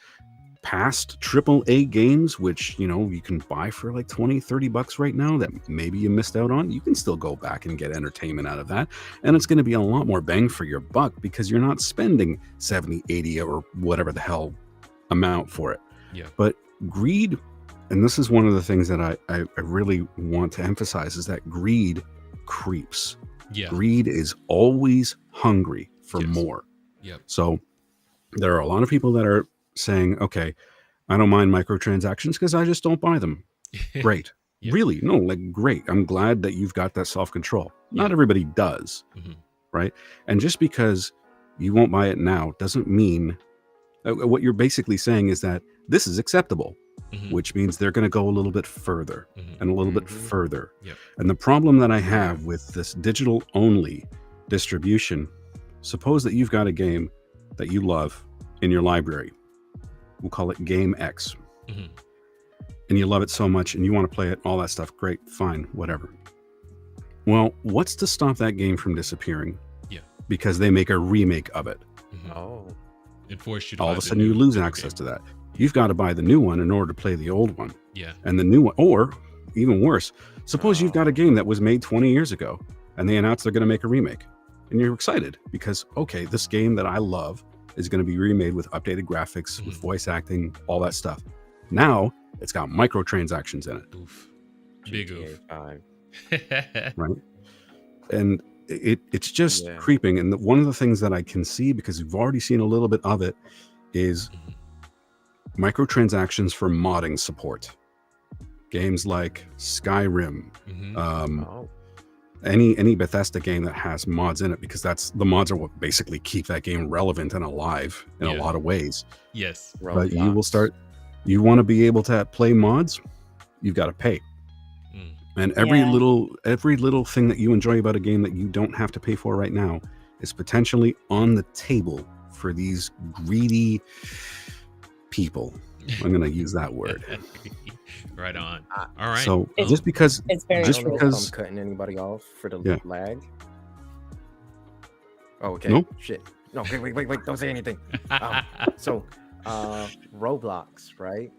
past AAA games, which, you can buy for like $20-30 right now that maybe you missed out on. You can still go back and get entertainment out of that. And it's going to be a lot more bang for your buck because you're not spending 70, 80 or whatever the hell amount for it. Yeah. But greed, and this is one of the things that I really want to emphasize, is that greed creeps. Yeah. Greed is always hungry for more. Yep. So there are a lot of people that are saying, okay, I don't mind microtransactions because I just don't buy them. Great. Really? No, like, great. I'm glad that you've got that self-control. Not everybody does. Right. And just because you won't buy it now doesn't mean what you're basically saying is that this is acceptable, which means they're going to go a little bit further and a little bit further. And the problem that I have with this digital only distribution, suppose that you've got a game that you love in your library. We'll call it Game X. And you love it so much and you want to play it, all that stuff. Great, fine, whatever. Well, what's to stop that game from disappearing? Yeah. Because they make a remake of it. Oh. And force you to all of a sudden you lose access to that. You've got to buy the new one in order to play the old one. Yeah. And the new one, or even worse, suppose you've got a game that was made 20 years ago and they announced they're going to make a remake. And you're excited because, okay, this game that I love is going to be remade with updated graphics, with voice acting, all that stuff. Now it's got microtransactions in it. Oof. Big oof. Right. And it's just creeping. And one of the things that I can see, because we've already seen a little bit of it, is microtransactions for modding support. Games like Skyrim, any Bethesda game that has mods in it, because the mods are what basically keep that game relevant and alive in a lot of ways. Yes. But you want to be able to play mods, you've got to pay. And every little thing that you enjoy about a game that you don't have to pay for right now is potentially on the table for these greedy people. I'm going to use that word. Right on. All right. So just because I'm cutting anybody off for the lag. Oh, okay. Nope. Shit. No, wait. Don't say anything. So Roblox, right?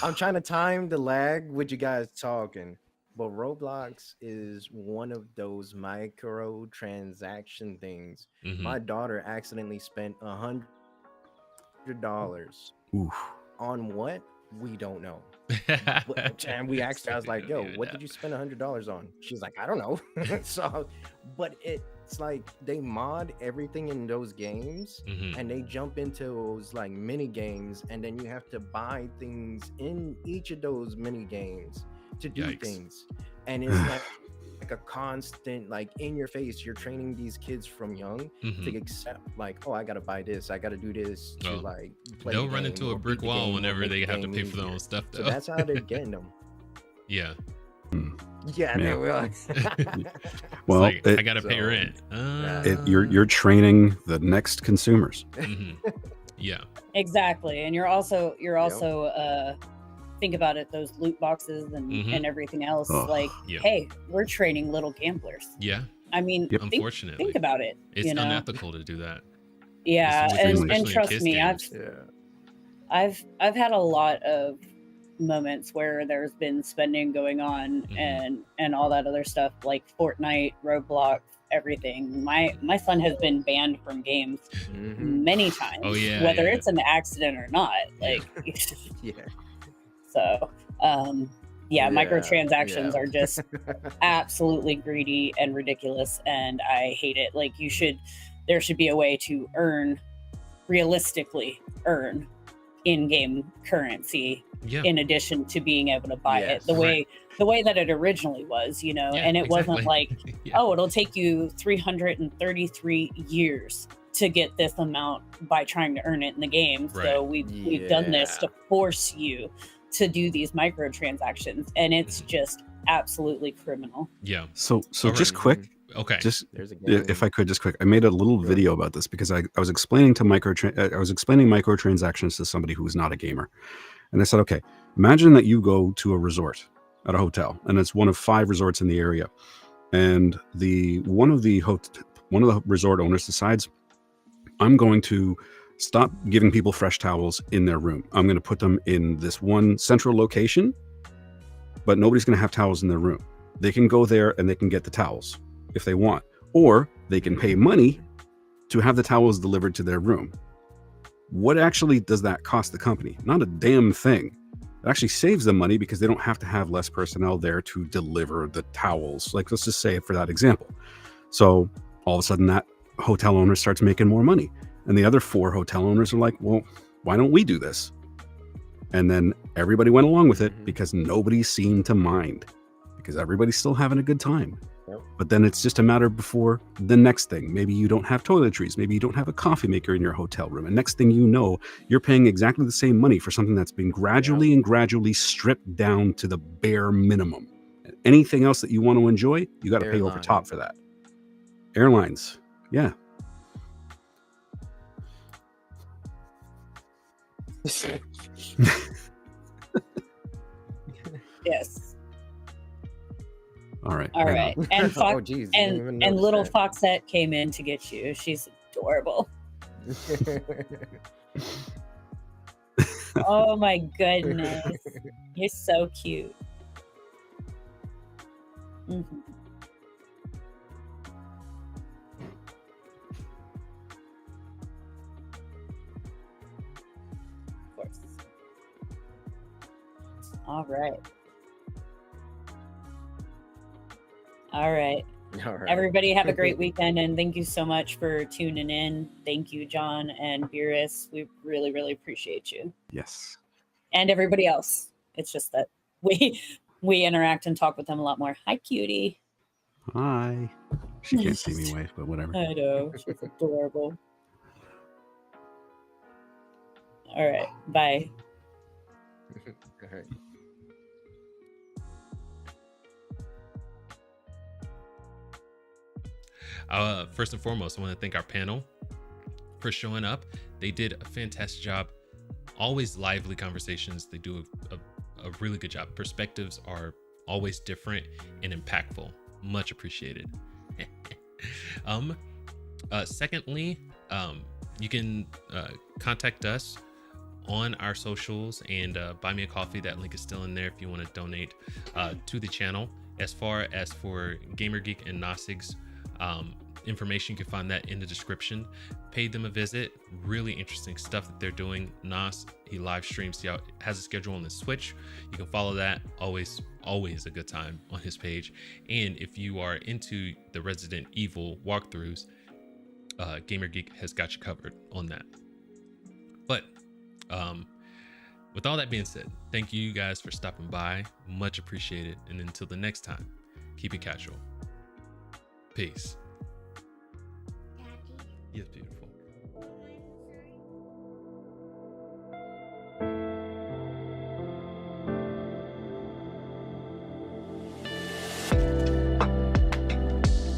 I'm trying to time the lag with you guys talking, but Roblox is one of those micro transaction things. My daughter accidentally spent $100 on what? We don't know. And we asked her, I was like, yo, what did you spend $100 on? She's like, I don't know. So, but it's like they mod everything in those games and they jump into those like mini games, and then you have to buy things in each of those mini games to do things. And it's like a constant, like, in your face. You're training these kids from young to accept, like, oh, I gotta buy this, I gotta do this to like play. They'll run into a brick wall whenever they have to pay for their own stuff, though. So that's how they're getting them. Yeah. They will. Well, like, I gotta pay rent. You're training the next consumers. Yeah. Exactly. And you're also think about it, those loot boxes and everything else, hey, we're training little gamblers. Yeah. I mean, unfortunately, think about it. It's unethical to do that. Yeah, and trust me, I've had a lot of moments where there's been spending going on and all that other stuff, like Fortnite, Roblox, everything. My son has been banned from games many times. Oh yeah, whether it's an accident or not. Like So microtransactions are just absolutely greedy and ridiculous, and I hate it. Like there should be a way to realistically earn in-game currency in addition to being able to buy it the way that it originally was, and it wasn't like it'll take you 333 years to get this amount by trying to earn it in the game. So we've done this to force you to do these microtransactions, and it's just absolutely criminal. So just quick, if I could just quick, I made a little video about this because I was explaining microtransactions to somebody who was not a gamer, and I said, okay, imagine that you go to a resort at a hotel, and it's one of 5 resorts in the area, and one of the resort owners decides, I'm going to stop giving people fresh towels in their room. I'm going to put them in this one central location, but nobody's going to have towels in their room. They can go there and they can get the towels if they want, or they can pay money to have the towels delivered to their room. What actually does that cost the company? Not a damn thing. It actually saves them money because they don't have to have less personnel there to deliver the towels. Like, let's just say for that example. So all of a sudden that hotel owner starts making more money. And the other 4 hotel owners are like, well, why don't we do this? And then everybody went along with it because nobody seemed to mind, because everybody's still having a good time. But then it's just a matter before the next thing. Maybe you don't have toiletries. Maybe you don't have a coffee maker in your hotel room. And next thing you know, you're paying exactly the same money for something that's been gradually stripped down to the bare minimum. And anything else that you want to enjoy, you got to pay over top for that. Airlines. Yeah. Yes. All right. And and little Foxette came in to get you. She's adorable. Oh my goodness. You're so cute. Of course. All right. Everybody have a great weekend, and thank you so much for tuning in. Thank you, John and Beerus. We really, really appreciate you. Yes. And everybody else. It's just that we interact and talk with them a lot more. Hi, cutie. Hi. She can't see me wave, but whatever. I know. She's adorable. All right. Bye. All right. First and foremost, I want to thank our panel for showing up. They did a fantastic job. Always lively conversations. They do a really good job. Perspectives are always different and impactful. Much appreciated. Secondly, you can contact us on our socials and buy me a coffee. That link is still in there if you want to donate to the channel. As far as for Gamer Geek andNossig's information, you can find that in the description. Pay them a visit. Really interesting stuff that they're doing. Nos, he live streams, he has a schedule on the Switch. You can follow that. Always a good time on his page. And if you are into the Resident Evil walkthroughs, Gamer Geek has got you covered on that. But with all that being said, thank you guys for stopping by. Much appreciated. And until the next time, keep it casual. Peace. Yes, beautiful.